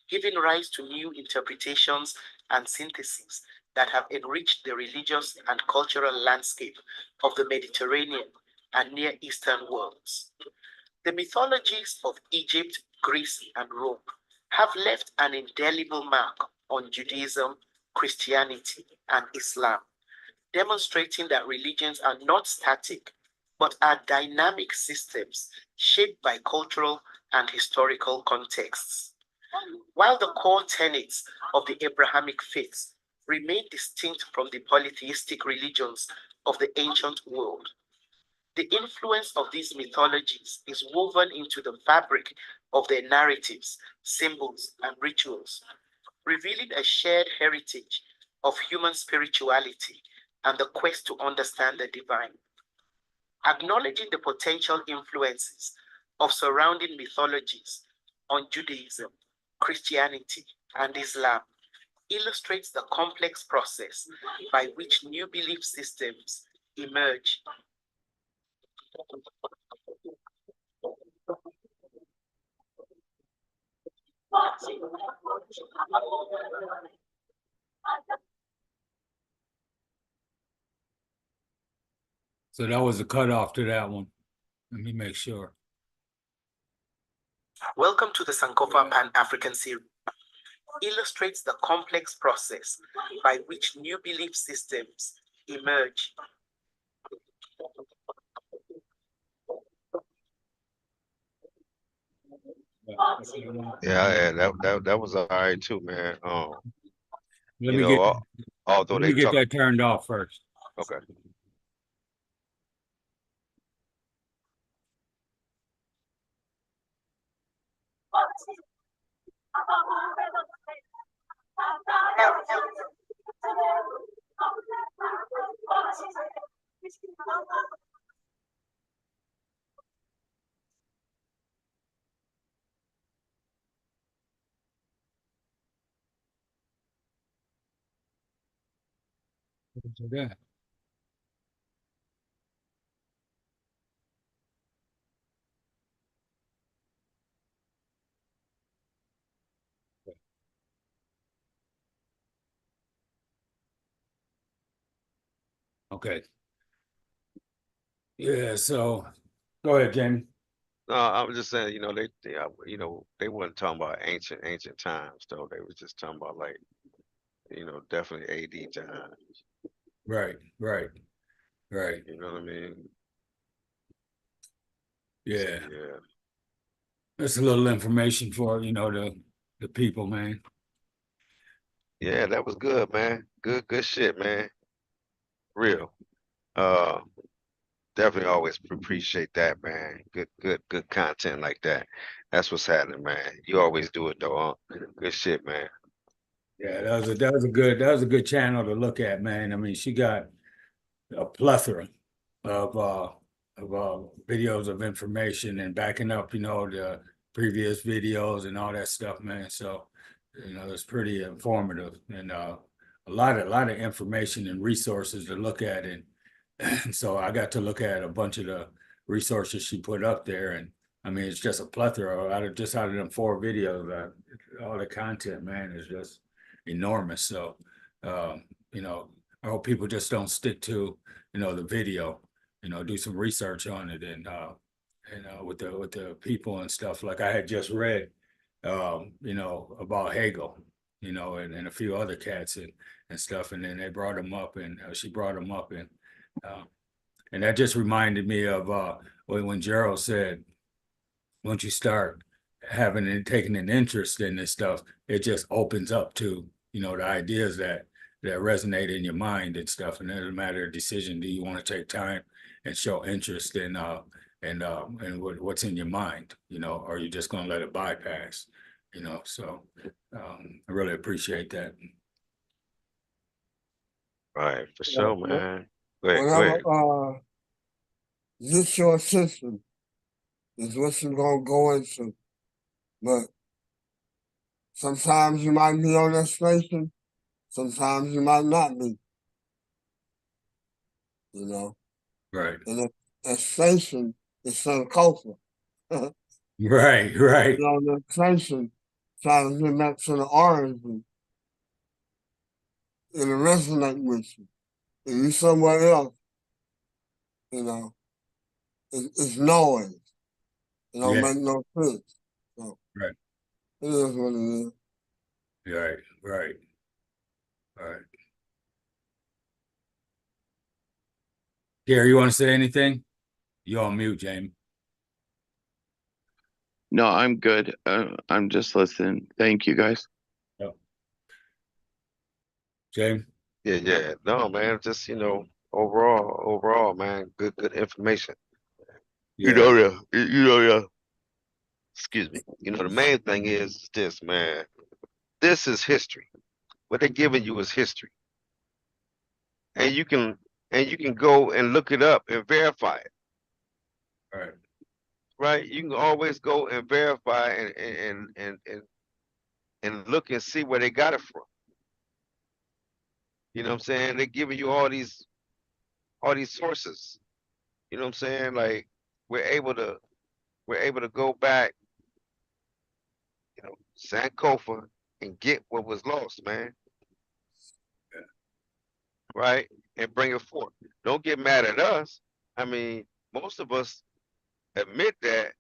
giving rise to new interpretations and syntheses that have enriched the religious and cultural landscape of the Mediterranean and Near Eastern worlds. The mythologies of Egypt, Greece, and Rome have left an indelible mark on Judaism, Christianity, and Islam, demonstrating that religions are not static, but are dynamic systems shaped by cultural and historical contexts. While the core tenets of the Abrahamic faiths remain distinct from the polytheistic religions of the ancient world, the influence of these mythologies is woven into the fabric of their narratives, symbols, and rituals, revealing a shared heritage of human spirituality and the quest to understand the divine. Acknowledging the potential influences of surrounding mythologies on Judaism, Christianity, and Islam illustrates the complex process by which new belief systems emerge. So that was a cutoff to that one. Let me make sure. Welcome to the Sankofa Pan-African series. Illustrates the complex process by which new belief systems emerge. Yeah, that was all right too, man. Let You me know, get although let they me get talk, that turned off first. okay. Yeah. Okay. Yeah, so go ahead, Jamie. No, I was just saying, they weren't talking about ancient times though. They was just talking about like, definitely AD times. Right. You know what I mean? So, Yeah. yeah. That's a little information for, the people, man. Yeah, that was good, man. Good shit, man. Real. Uh, Definitely always appreciate that, man. Good content like that. That's what's happening, man. You always do it though, huh? Good shit, man. Yeah, that was a good channel to look at, man. I mean, she got a plethora of videos of information and backing up, the previous videos and all that stuff, man. So, it's pretty informative and a lot of information and resources to look at. And so I got to look at a bunch of the resources she put up there. And I mean, it's just a plethora out of them 4 videos. All the content, man, is just enormous. So, um, I hope people just don't stick to, the video, do some research on it and with the people and stuff. Like I had just read you know, about Hegel, you know, and a few other cats and stuff. And then they brought him up, and she brought him up, and that just reminded me of when Gerald said, once you start having and taking an interest in this stuff, it just opens up to, you know, the ideas that resonate in your mind and stuff. And it doesn't matter a decision. Do you want to take time and show interest in and what's in your mind, you know, or are you just going to let it bypass, you know? So I really appreciate that. Right, for sure, man. Go ahead, go Whatever ahead. gets your attention is what you're gonna go into. But sometimes you might be on that station, sometimes you might not be. You know, Right. and that station is Sankofa. Right, right. You know, the station trying to get back to the origin and it resonate with you. If you somewhere else, you know, it's noise. It don't Yeah. make no sense. So Right. it is what it is. Right, right, right. Gary, you want to say anything? You on mute, Jamie. No, I'm good. I'm just listening. Thank you, guys. Yep. Jamie? Yeah, yeah. No, man, just, you know, overall, man, good information. You Yeah. know, excuse me. You know, the main thing is this, man. This is history. What they're giving you is history. And you can go and look it up and verify it. Right. Right? You can always go and verify and look and see where they got it from. You know what I'm saying? They're giving you all these sources. You know what I'm saying? Like we're able to go back, you know, Sankofa and get what was lost, man. Right? And bring it forth. Don't get mad at us. I mean, most of us admit that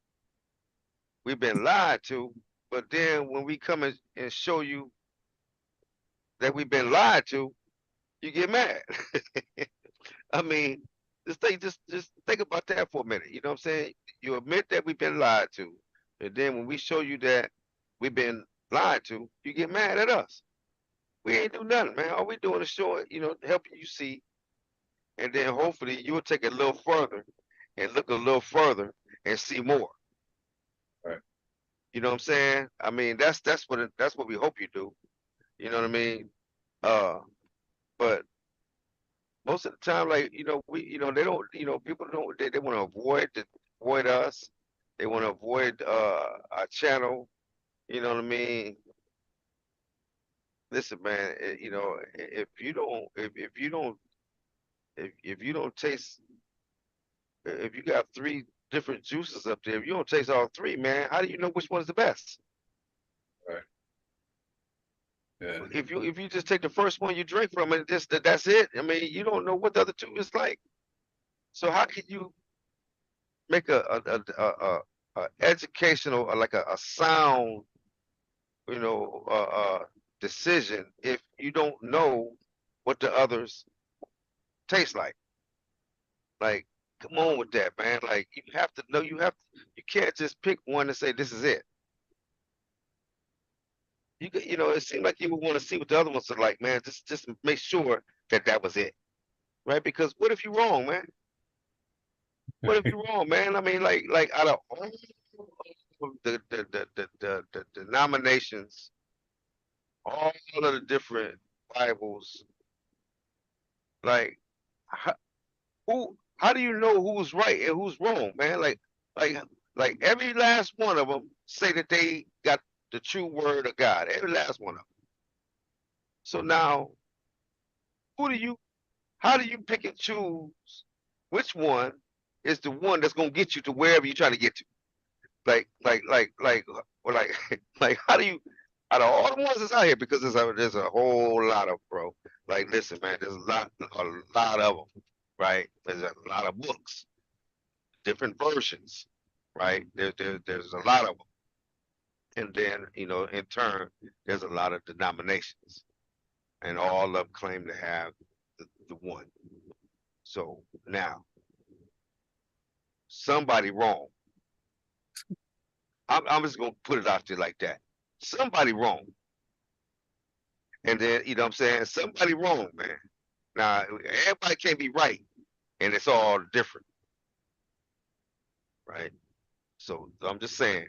we've been lied to, but then when we come and show you that we've been lied to, you get mad. I mean, just think about that for a minute. You know what I'm saying? You admit that we've been lied to, and then when we show you that we've been lied to, you get mad at us. We ain't do nothing, man. All we doing is showing, you know, helping you see, and then hopefully you'll take it a little further and look a little further and see more. Right. You know what I'm saying? I mean, that's what we hope you do. You know what I mean? But most of the time, like, you know, they don't, you know, people don't, they want to avoid us. They want to avoid our channel. You know what I mean? Listen, man, you know, if you don't taste, if you got three different juices up there, if you don't taste all three, man, how do you know which one's the best? Right. Yeah. If you just take the first one you drink from and just that's it. I mean, you don't know what the other two is like. So how can you make a educational, like a sound, you know, decision if you don't know what the others taste like? Like, come on with that, man. Like, you have to know. You can't just pick one and say this is it. You know, it seemed like you would want to see what the other ones are like, man. Just make sure that that was it, right? Because what if you're wrong, man? What if you're wrong, man? I mean, like out of all the denominations, all of the different Bibles, like how, how do you know who's right and who's wrong, man? Like like every last one of them say that they got the true word of God. Every last one of them. So now, who do you? How do you pick and choose which one is the one that's gonna get you to wherever you're trying to get to? Or like, like, how do you, out of all the ones that's out here, because there's a whole lot of, bro. Like, listen, man, there's a lot of them, right? There's a lot of books, different versions, right? There's a lot of them. And then, in turn, there's a lot of denominations, and all of them claim to have the one. So now, somebody wrong. I'm just gonna put it out there like that. Somebody wrong. And then, what I'm saying? Somebody wrong, man. Now, everybody can't be right, and it's all different, right? So I'm just saying.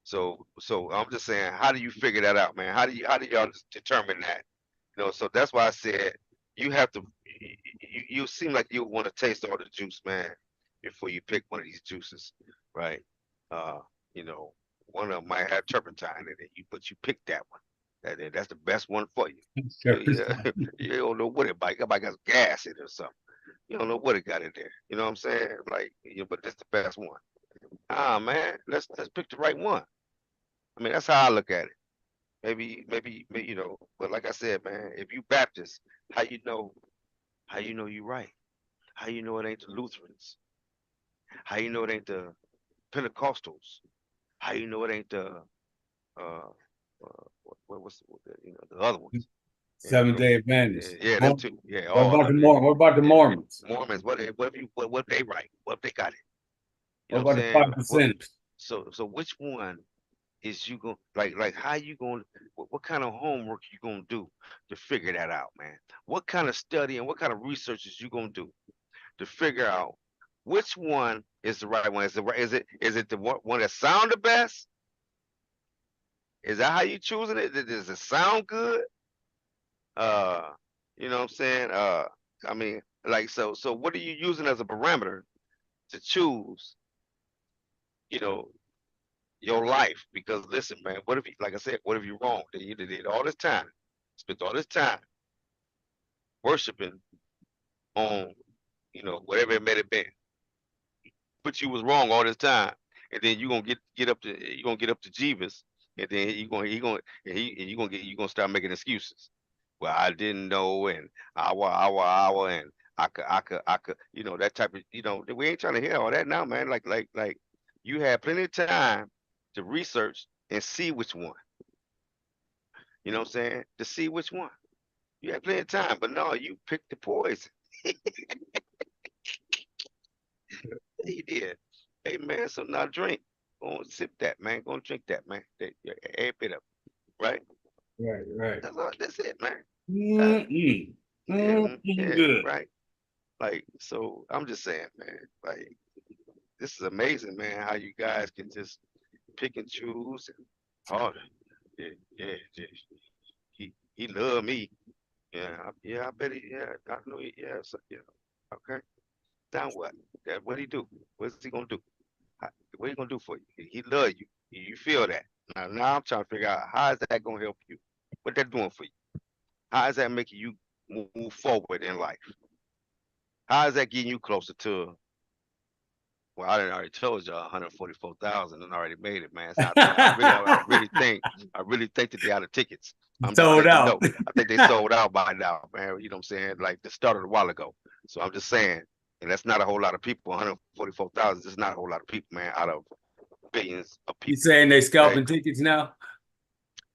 So I'm just saying, how do you figure that out, man? How do y'all determine that? So that's why I said you have to. You seem like you want to taste all the juice, man, before you pick one of these juices, right? Uh, you know, one of them might have turpentine in it, but you pick that one. That's the best one for you. Yeah, you don't know what it might. It might got gas in it or something. You don't know what it got in there. You know what I'm saying? Like, but that's the best one. Ah, man, let's pick the right one. I mean, that's how I look at it. Maybe, but like I said, man, if you Baptist, how you know, how you know you right? How you know it ain't the Lutherans? How you know it ain't the Pentecostals? How you know it ain't the uh, the other ones? Seventh-day Adventists. Yeah, them two. Yeah, What all about the of Mormons? What about the Mormons? Mormons. What if they right? What if they got it? You What know what about I'm the saying? 5%ers? So which one is you going like how you going what kind of homework you gonna do to figure that out, man? What kind of study and what kind of research is you gonna do to figure out which one is the right one? Is it the one that sound the best? Is that how you choosing it? Does it sound good? Uh, you know what I'm saying? I mean, like so what are you using as a parameter to choose, you know, your life? Because listen, man, what if you, like I said, what if you're wrong? Then you did all this time, spent all this time worshiping on, whatever it may have been, but you was wrong all this time, and then you gonna get up to Jeeves, and then you gonna start making excuses. Well, I didn't know, and hour, and I could, that type of, we ain't trying to hear all that now, man. Like, you had plenty of time to research and see which one. You know what I'm saying? To see which one. You had plenty of time, but no, you picked the poison. He did. Hey man, so now drink. Go and sip that, man. Go and drink that, man. Every bit of it, right? Right. That's it, man. Mm-mm. Yeah, Good. right. Like, so I'm just saying, man, like, this is amazing, man, how you guys can just pick and choose and oh yeah. He loved me. Yeah, I bet I know so, okay. Now what? What he do? What's he gonna do? What he gonna do for you? He love you. You feel that. Now I'm trying to figure out how is that gonna help you? What that doing for you? How is that making you move forward in life? How is that getting you closer to? Well, I done already told you 144,000 and already made it, man. So I really think that they out of tickets. I'm just Sold letting you out. know. I think they sold out by now, man. You know what I'm saying? Like they started a while ago. So I'm just saying, and that's not a whole lot of people. 144,000 is not a whole lot of people, man. Out of billions of You people. saying they Okay. scalping tickets now?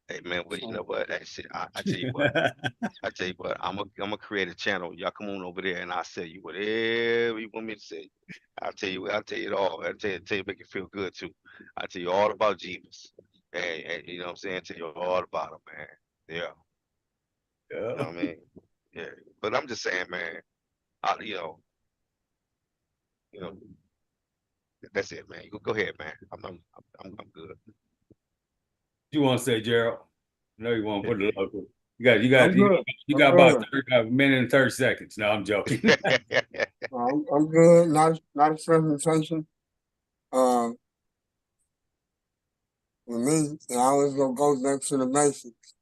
Hey man, well, you know what? That shit. I tell you what. I tell you what, I'm gonna create a channel. Y'all come on over there and I'll sell you whatever you want me to say. I'll tell you it all. I'll tell you make it feel good too. I'll tell you all about Jesus. And you know what I'm saying? Tell you all about him, man. Yeah. You know what I mean? Yeah. But I'm just saying, man, I, you know, that's it, man. Go ahead, man. I'm good. You want to say, Gerald? I know you want to put it up. I'm good. You I'm got about good. a minute and 30 seconds. No, I'm joking. I'm good. Nice presentation. Uh, with me, it always gonna go back to the basics.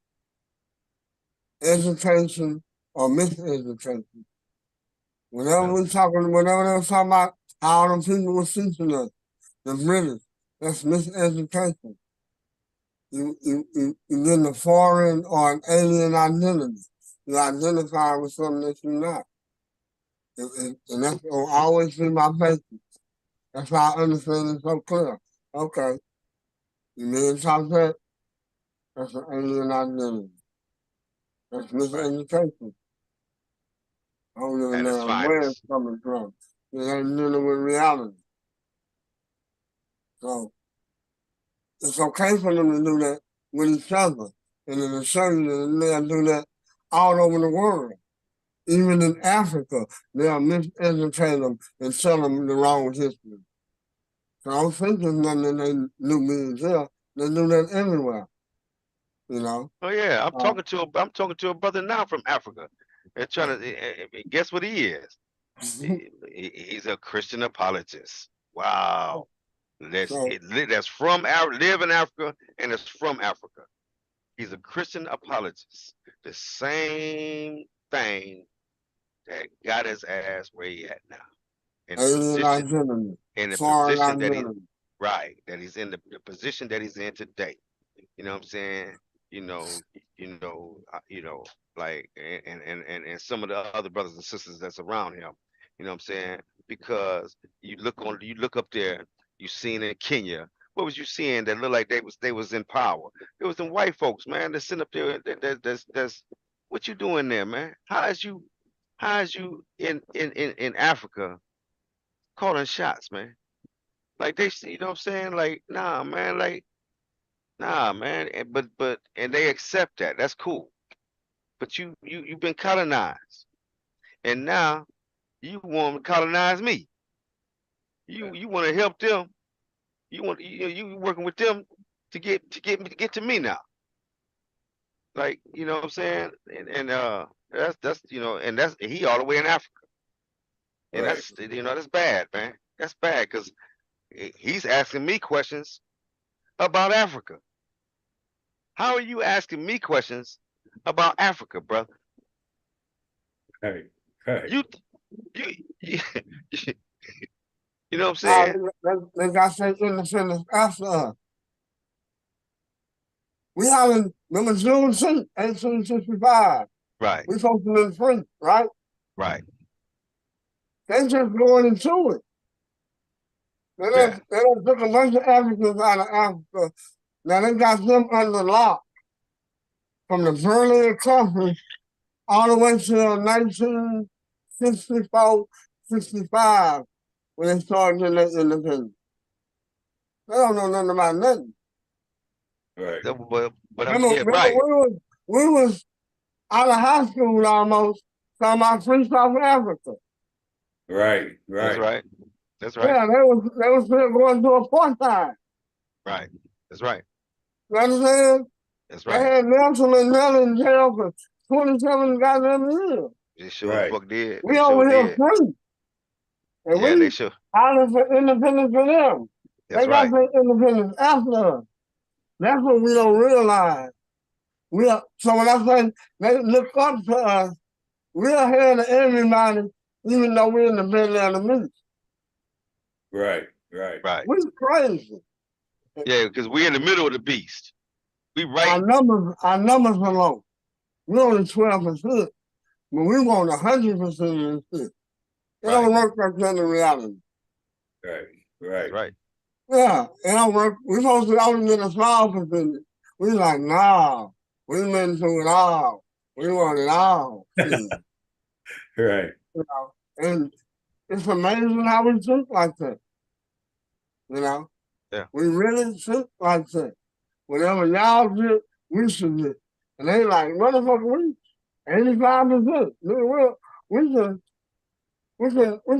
Education or miseducation. Whenever they're talking about how the people were teaching us, the British, that's miseducation. You get a foreign or an alien identity. You identify with something that you're not. And that's will always be my basis. That's why I understand it so clear. Okay. You mean something? That's an alien identity. That's miseducation. I don't even At its know where it's finest. coming from. It ain't dealing with reality. So it's okay for them to do that with each other. And in a certain they'll do that all over the world. Even in Africa, they'll miseducate them and tell them the wrong history. So I don't think there's nothing that they do means here. They do that everywhere. You know? Oh yeah, Uh, I'm talking to a brother now from Africa. And trying to guess what he is? He's a Christian apologist. Wow. so That's from live in Africa and it's from Africa. He's a Christian apologist. The same thing that got his ass where he at now. In the alien position, identity, in the foreign position that identity. that he's in the position that he's in today. You know what I'm saying? You know, you know, like and some of the other brothers and sisters that's around him. You know what I'm saying? Because you look up there, you seen in Kenya. What was you seeing that looked like they was in power? It was them white folks, man. They're sitting up there. That's what you doing there, man? How is you in Africa calling shots, man? Like you know what I'm saying? Like, nah, man. Like, nah, man. And they accept that. That's cool. But you've been colonized, and now you want to colonize me. You want to help them. You working with them to get to me now. Like, you know what I'm saying? And that's and that's he all the way in Africa. And Right. that's bad, man. That's bad because he's asking me questions about Africa. How are you asking me questions about Africa, brother? Hey. Hey. You you know what I'm Now, saying? they got their independence after us. We haven't, remember June 6th, 1865. Right, We supposed to be free, right? right. They just going into it. Yeah, They don't took a bunch of Africans out of Africa. Now they got them under lock from the Berlin Conference all the way till 1964, 65, when they started getting their independence. They don't know nothing about nothing. Right. But I'm Remember, yeah, remember right, we was out of high school almost talking about free South Africa. Right. that's Right. right. That's right. Yeah, they was still going to apartheid. Right. That's right. You understand? That's They right. had Nelson and Mandela in jail for 27 goddamn years. They sure the Right. fuck did. We They sure over here did. free. And Yeah, they we sure. hollering for independence for them. They That's got right. their independence after us. That's what we don't realize. So when I say they look up to us, we're ahead of everybody, even though we're in the belly of the meat. Right. Right. Right. We're crazy. Yeah, because we're in the middle of the beast. We Our right. numbers are low. We're only 12%, but we want 100% of this shit. It Right. don't work like that in reality. Right. That's Right. right. Yeah, it don't work. We're supposed to only get a small percentage. We like, nah, we meant to it all. We want it all. You Right. know? And it's amazing how we think like that. You know? Yeah. We really think like that. Whatever y'all get, we should get. And they like, motherfucker, we 85%. We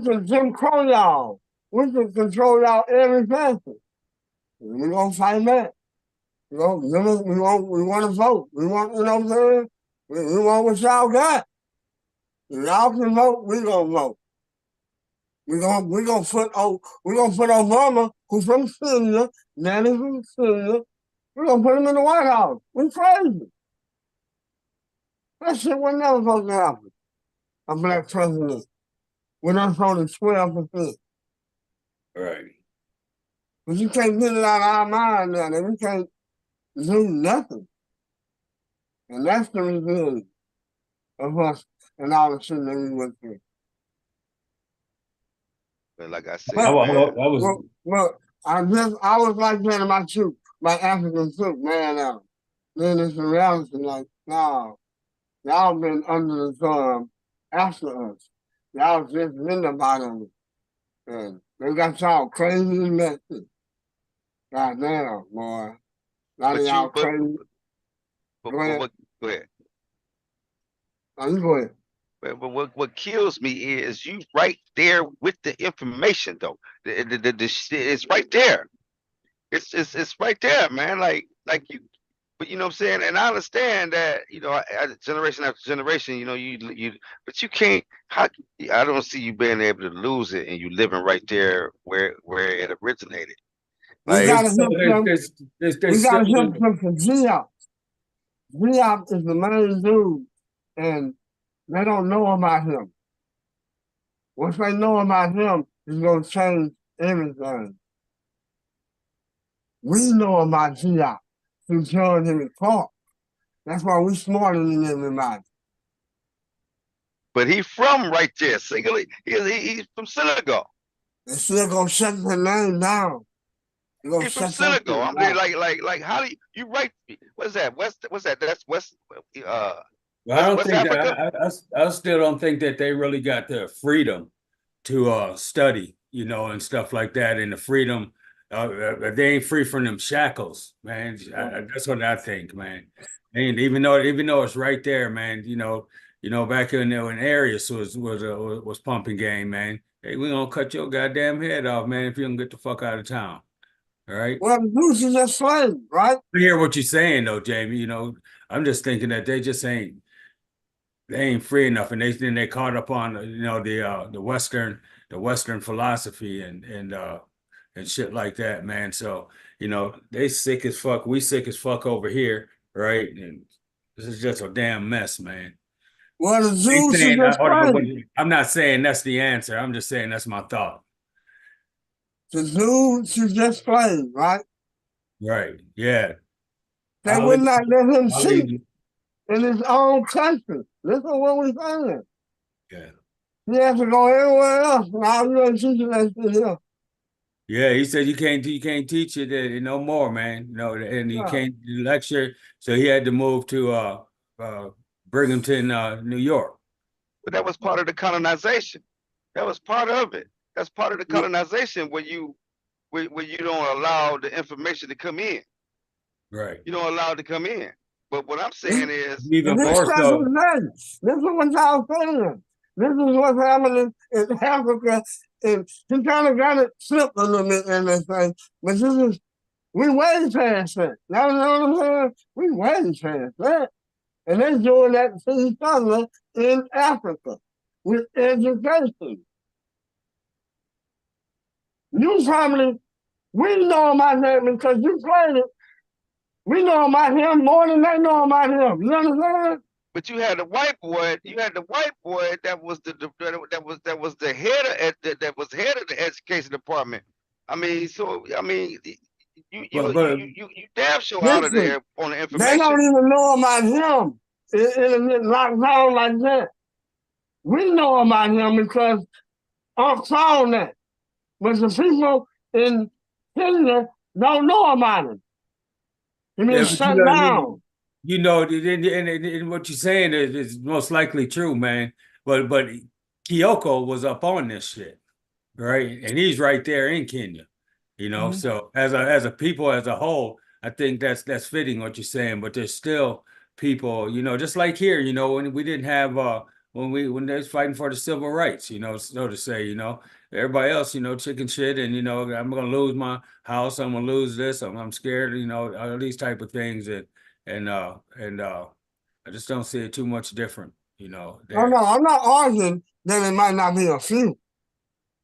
can Jim Crow y'all. We can control y'all every facet. We're gonna fight back. You know, we want to vote. We want, you know what I'm saying? We want what y'all got. If y'all can vote, we gonna vote. We gonna put Obama, who's from Syria, Nanny from Syria. We're gonna put him in the White House. We crazy. That shit was never supposed to happen. A black president. With us only 12%. Right. But you can't get it out of our mind now that we can't do nothing. And that's the resilience of us and all the shit that we went through. But like I I, said, But, wa- man. I was. well, I was like that about you. by African took man out. Then it's a reality like, no, y'all been under the thumb after us. Y'all just been the bottom. And they got y'all crazy and messy. Goddamn, boy. Now y'all crazy. Go ahead. Go ahead. No, you go ahead. But what kills me is you right there with the information though. It's right there. It's right there, man. Like you, but you know what I'm saying. And I understand that generation after generation, but you can't. I don't see you being able to lose it, and you living right there where it originated. We Like gotta help them. We gotta help them for Geop. Geop is the main dude, and they don't know about him. Once they know about him, it's gonna change everything. We know about Geop through John Henry Clark. That's why we smarter than everybody. But he from right there, singly. He's from Senegal. They still gonna shut the name down. He's from Senegal. I mean, like, how do you write? What's that? What's that? That's West. Well, I don't West think Africa. I still don't think that they really got the freedom to study, and stuff like that, and the freedom. They ain't free from them shackles, man. That's what I think, man. And even though it's right there, man, back in areas was pumping game, man. Hey, we gonna cut your goddamn head off, man, if you don't get the fuck out of town. All right. Well, the Zeus is just slave, right? I hear what you're saying, though, Jamie. I'm just thinking that they ain't free enough, and they caught up on the Western philosophy and shit like that, man. So they sick as fuck. We sick as fuck over here, right? And this is just a damn mess, man. Well, the Zeus is just slave. I'm not saying that's the answer. I'm just saying that's my thought. The Zeus is just slave, right? Right. Yeah. They would not let him see in his own country. Listen to what we're saying. Yeah. He has to go everywhere else. Now you ain't teaching that shit here. Yeah, he said you can't teach it no more, man. And you can't lecture. So he had to move to Binghamton, New York. But that was part of the colonization. That was part of it. That's part of the colonization where you don't allow the information to come in. Right. You don't allow it to come in. But what I'm saying is even more so. This is what y'all saying. This is what's happening in Africa. And he kind of got it slipped a little bit in this thing. But we way past that. Y'all know what I'm saying? We way past that. And they're doing that to each other in Africa with education. You probably, we know about that because you played it. We know about him more than they know about him. You understand? But you had the white boy. You had the white boy that was the head of the education department. I mean, you damn sure out of there on the information. They don't even know about him. It locked down like that. We know about him because I found that. But the people in Kenya don't know about him. He been shut down. And what you're saying is most likely true, man. But Kyoko was up on this shit, right? And he's right there in Kenya, So as a people as a whole, I think that's fitting what you're saying. But there's still people, just like here, when we didn't have when they was fighting for the civil rights, so to say, everybody else, chicken shit, and I'm gonna lose my house, I'm gonna lose this, I'm scared, all these type of things, and I just don't see it too much different, No, I'm not arguing that it might not be a few.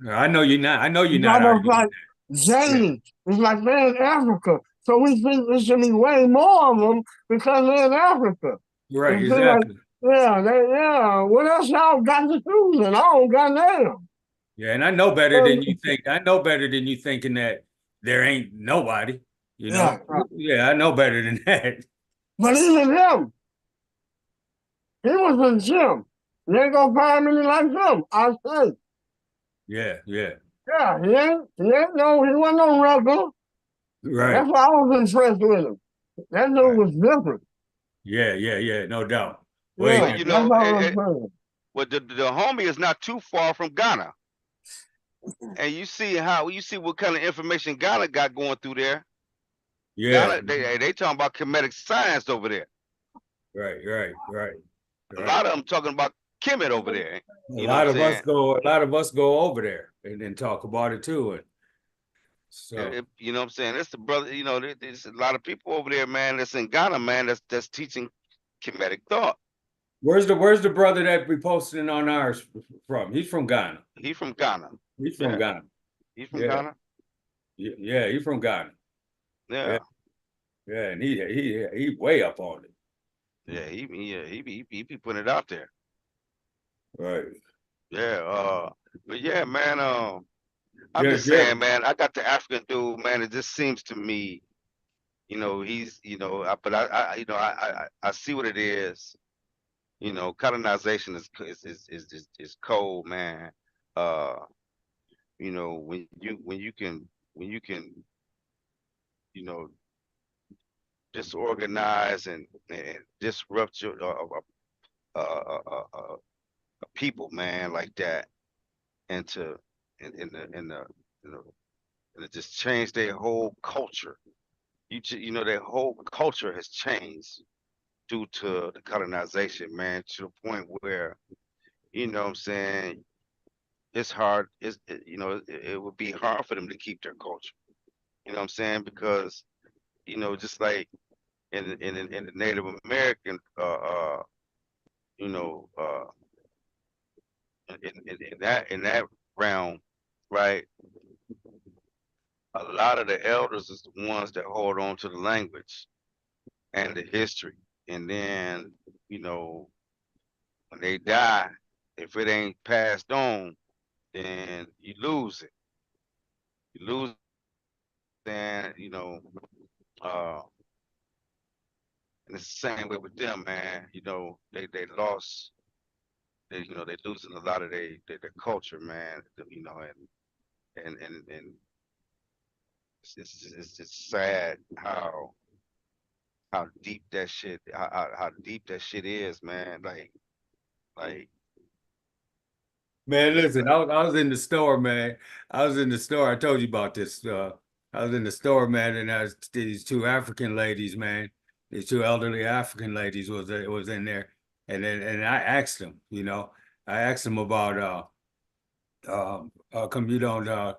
I know you're not. I know you're not arguing. Like Jamie, it's like they're in Africa, so we think there should be way more of them because they're in Africa. Right, exactly. What else y'all got to do? And I don't got them. Yeah, and I know better than you think. I know better than you thinking that there ain't nobody. Yeah, I know better than that. But even him, he was in the gym. You ain't gonna find many like him, I say. Yeah. Yeah, he wasn't no regular. Right. That's why I was impressed with him. That dude Right. was different. Yeah. No doubt. Yeah, Way But you different. that's know, all I'm saying. well, the homie is not too far from Ghana, and you see what kind of information Ghana got going through there. Yeah. Ghana, they talking about Kemetic science over there. Right. A lot of them talking about Kemet over there. A You know what I'm lot of us saying? go over there and then talk about it too. And so You know what I'm saying? It's the brother. You know, there's a lot of people over there, man. That's in Ghana, man. That's teaching Kemetic thought. where's the brother that we posting on ours from? He's from Ghana. He from Ghana. He's from Yeah, Ghana. he from Yeah. Ghana. Yeah, he's from Ghana. Yeah, Yeah, and he way up on it. yeah. He be putting it out there. Right. Yeah. But yeah, man. I'm Yeah, just yeah. saying, man. I got the African dude, man. It just seems to me, you know, he's, you know, but you know, I see what it is. You know, colonization is cold, man. Uh, you know, when you can, you know, disorganize and disrupt your a people, man, like that, and to in the you know, and it just changed their whole culture. You know, their whole culture has changed due to the colonization, man, to the point where, you know what I'm saying, it's hard, you know, it would be hard for them to keep their culture. You know what I'm saying? Because, you know, just like in the Native American you know, in that realm, right? A lot of the elders is the ones that hold on to the language and the history. And then, you know, when they die, if it ain't passed on, then you lose it. You lose, then, you know, uh, and it's the same way with them, man. You know, they lost, you know, they losing a lot of their culture, man. You know, and it's just sad how deep that shit, how deep that shit is, man. Like Man, it's listen, I was in the store, man. I was in the store. I told you about this. I was in the store, man, and I was, these two African ladies, man. These two elderly African ladies was in there, and I asked them, I asked them about come you don't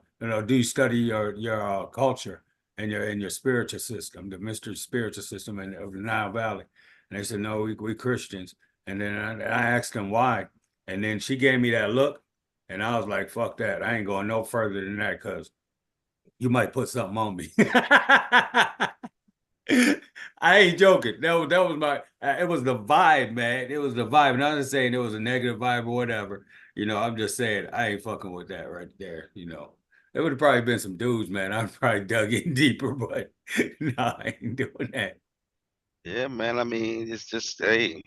do you study your culture and your spiritual system, the mystery spiritual system of the Nile Valley, and they said no, we Christians, and then I asked them why, and then she gave me that look, and I was like, fuck that, I ain't going no further than that because you might put something on me. I ain't joking. That was my. It was the vibe, man. It was the vibe. Not just saying it was a negative vibe or whatever. I'm just saying I ain't fucking with that right there. There would have probably been some dudes, man. I'd probably dug in deeper, but no, I ain't doing that. yeah, man. I mean, it's just hey,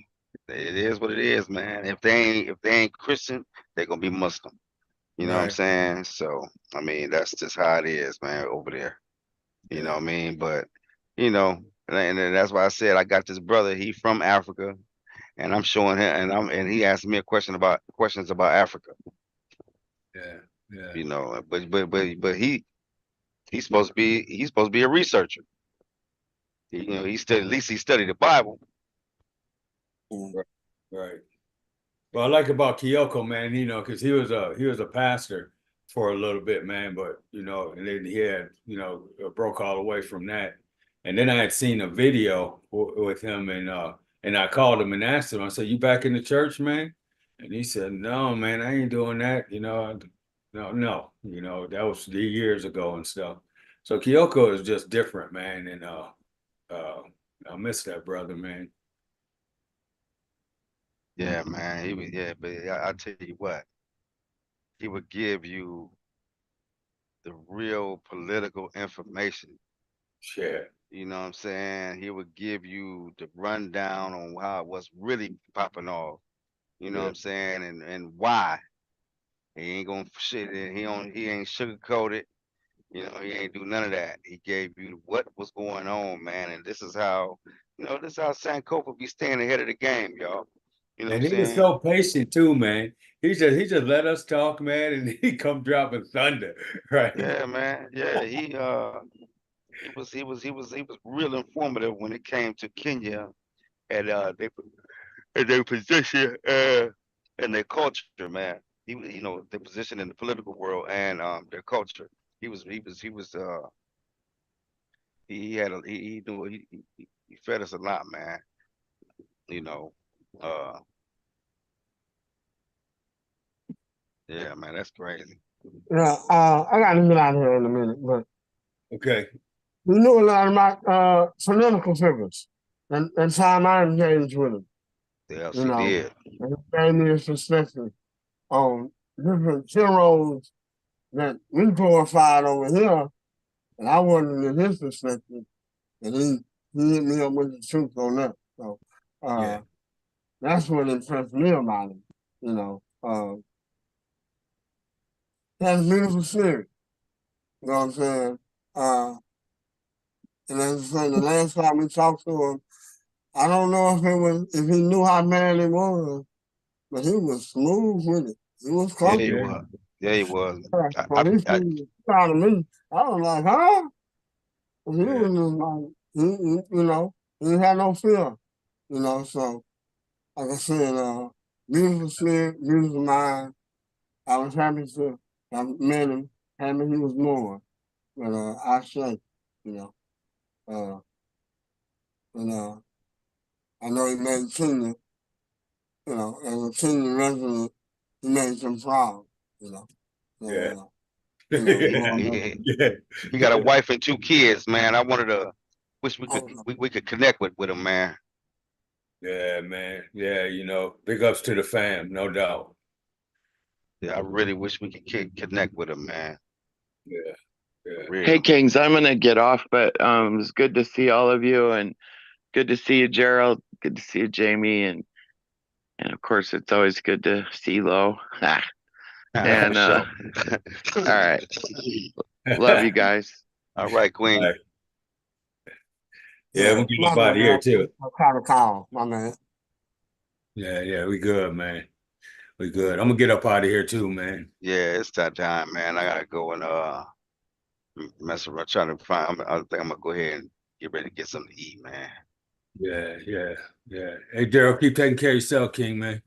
it is what it is, man. If they ain't Christian, they're gonna be Muslim. You know what I'm Right. saying? So I mean, that's just how it is, man, over there. You know Yeah. what I mean? But you know, and that's why I said I got this brother. He from Africa, and I'm showing him, and he asked me questions about Africa. Yeah. Yeah. You know, but he's supposed to be a researcher. You know, at least he studied the Bible. Right. Right. Well, I like about Kyoko, man, because he was a pastor for a little bit, man, but and then he had, broke all the way from that. And then I had seen a video with him and I called him and asked him, I said, "You back in the church, man?" And he said, "No, man, I ain't doing that, no, that was years ago and stuff." So Kyoko is just different, man, and uh I miss that brother, man. Yeah, man. He was but I tell you what, he would give you the real political information. Yeah. You know what I'm saying? He would give you the rundown on how what's really popping off. You know what Yeah. I'm saying? And why. He ain't gonna shit it. He ain't sugarcoat it. You know, he ain't do none of that. He gave you what was going on, man. And this is how, this is how Sankofa be staying ahead of the game, y'all. You know what And I'm he was saying? so patient too, man. He just let us talk, man, and he come dropping thunder, right? Yeah, man. Yeah, he was real informative when it came to Kenya and their position and their culture, man. Their position in the political world and their culture. He had a he knew he fed us a lot, man. You know, uh, yeah, man, that's crazy. Yeah, I got to get out of here in a minute, but Okay. we knew a lot about political figures and time I engaged with them, Yes, you he know, did. and it gave me a perspective on different heroes that we glorified over here, and I wasn't in his perspective, and he hit me up with the truth on that. So Yeah. that's what impressed me about him, you know. He has a beautiful spirit, you know what I'm saying? And as I say, the last time we talked to him, I don't know if he knew how bad it was, but he was smooth with it. He was Yeah, he comfortable. Yeah. was. Yeah, he was. When he was proud of me, I was like, huh? And he Yeah. was just like, you know, he had no fear, you know. So, like I said, beautiful spirit, beautiful mind. I was happy to have met him, happy he was more. But I say, you know, uh, and I know he made Kenya, as a Kenyan resident, he made some proud, you know. Yeah. So, going up. Yeah. He got a wife and 2 kids, man. I wanted to wish we could Also, we could connect with him, man. Yeah, man. Yeah, big ups to the fam, no doubt. Yeah, I really wish we could connect with him, man. Yeah. For Yeah. Hey, real. Kings, I'm gonna get off, but it was good to see all of you, and good to see you, Gerald. Good to see you, Jamie, and of course, it's always good to see Lo. For And sure. all right, love you guys. All right, All Queen. right. Yeah, yeah, we'll get my up out of here man, too. I caught a call, my man. Yeah, yeah, we good, man. We good. I'm gonna get up out of here too, man. Yeah, it's that time, man. I gotta go and mess around trying to find. I think I'm gonna go ahead and get ready to get something to eat, man. Yeah, yeah, yeah. Hey, Daryl, keep taking care of yourself, King, man.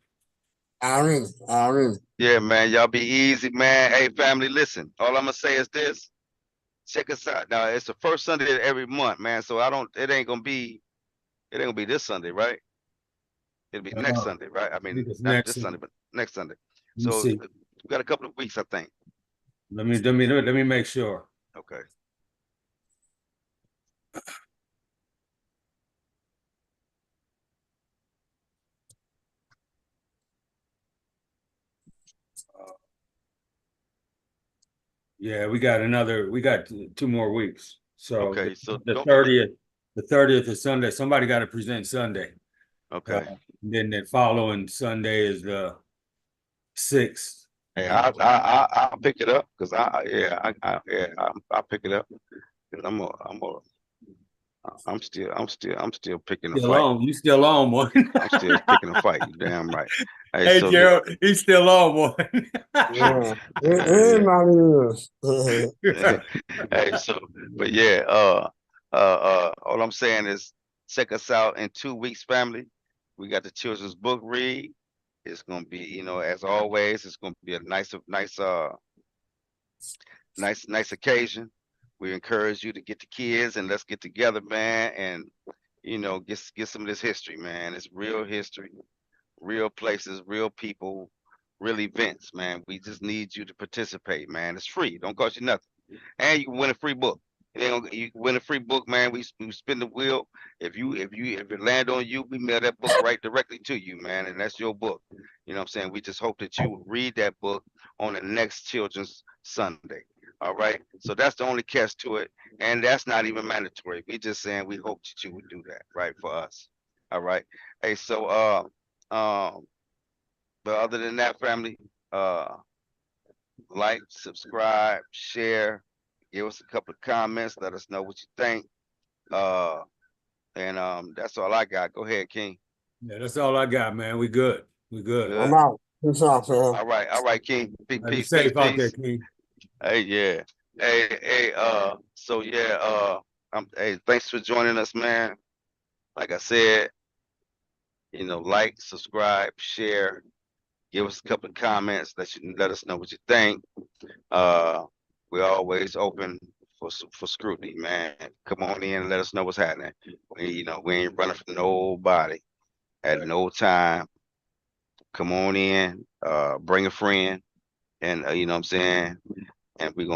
I really. Yeah, man. Y'all be easy, man. Hey, family, listen. All I'm gonna say is this. Check us out. Now it's the first Sunday of every month, man. So it ain't gonna be this Sunday, right? It'll be next I Sunday, right? I mean, think it's not next. this Sunday, but next Sunday. Let me So see. we got a couple of weeks, I think. Let me make sure. Okay. Yeah, we got 2 more weeks. So Okay. So the don't forget. 30th, the 30th is Sunday. Somebody got to present Sunday. Okay. Then the following Sunday is the 6th. Hey, I'll pick it up because I'll pick it up because I'm still picking a Still fight. on. You still on one. I'm still picking a fight. You damn right. Hey, Hey, so look, Gerald, he's still on one. Yeah, yeah. everybody is. Hey, so but yeah, all I'm saying is check us out in 2 weeks, family. We got the children's book read. It's gonna be, as always, it's gonna be a nice occasion. We encourage you to get the kids and let's get together, man, and get some of this history, man. It's real history, real places, real people, real events, man. We just need you to participate, man. It's free. Don't cost you nothing. And you can win a free book. You can win a free book, man. We spin the wheel. If it land on you, we mail that book right directly to you, man. And that's your book. You know what I'm saying? We just hope that you read that book on the next Children's Sunday. All right. So that's the only catch to it. And that's not even mandatory. We just saying we hope that you would do that, right? For us. All right. Hey, so but other than that, family, like, subscribe, share, Give us a couple of comments. Let us know what you think. And that's all I got. Go ahead, King. Yeah, that's all I got, man. We good. We good. Good. I'm out. Peace out, fam. All right, King. Peace, Be peace, safe out there, peace. King. Hey, yeah. Hey, so yeah, hey, thanks for joining us, man. Like I said, you know, like, subscribe, share, give us a couple of comments, let us know what you think. We're always open for scrutiny, man. Come on in and let us know what's happening. We ain't running from nobody at no time. Come on in, bring a friend, and you know what I'm saying. And we'll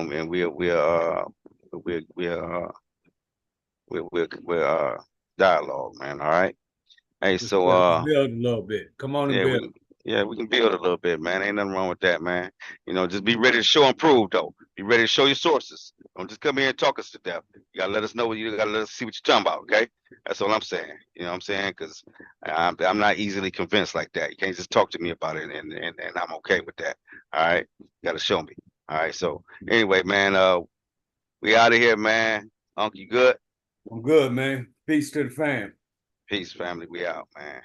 dialogue, man. All right. Hey, so Let's build a little bit. Come on and yeah, build. we can build a little bit, man. Ain't nothing wrong with that, man. You know, just be ready to show and prove, though. Be ready to show your sources. Don't just come here and talk us to death. You gotta let us know what you gotta let us see what you're talking about, okay? That's all I'm saying. You know what I'm saying? Because I'm not easily convinced like that. You can't just talk to me about it and I'm okay with that. All right, you gotta show me. All right. So anyway, man, we out of here, man. Unc, you good? I'm good, man. Peace to the fam. Peace, family. We out, man.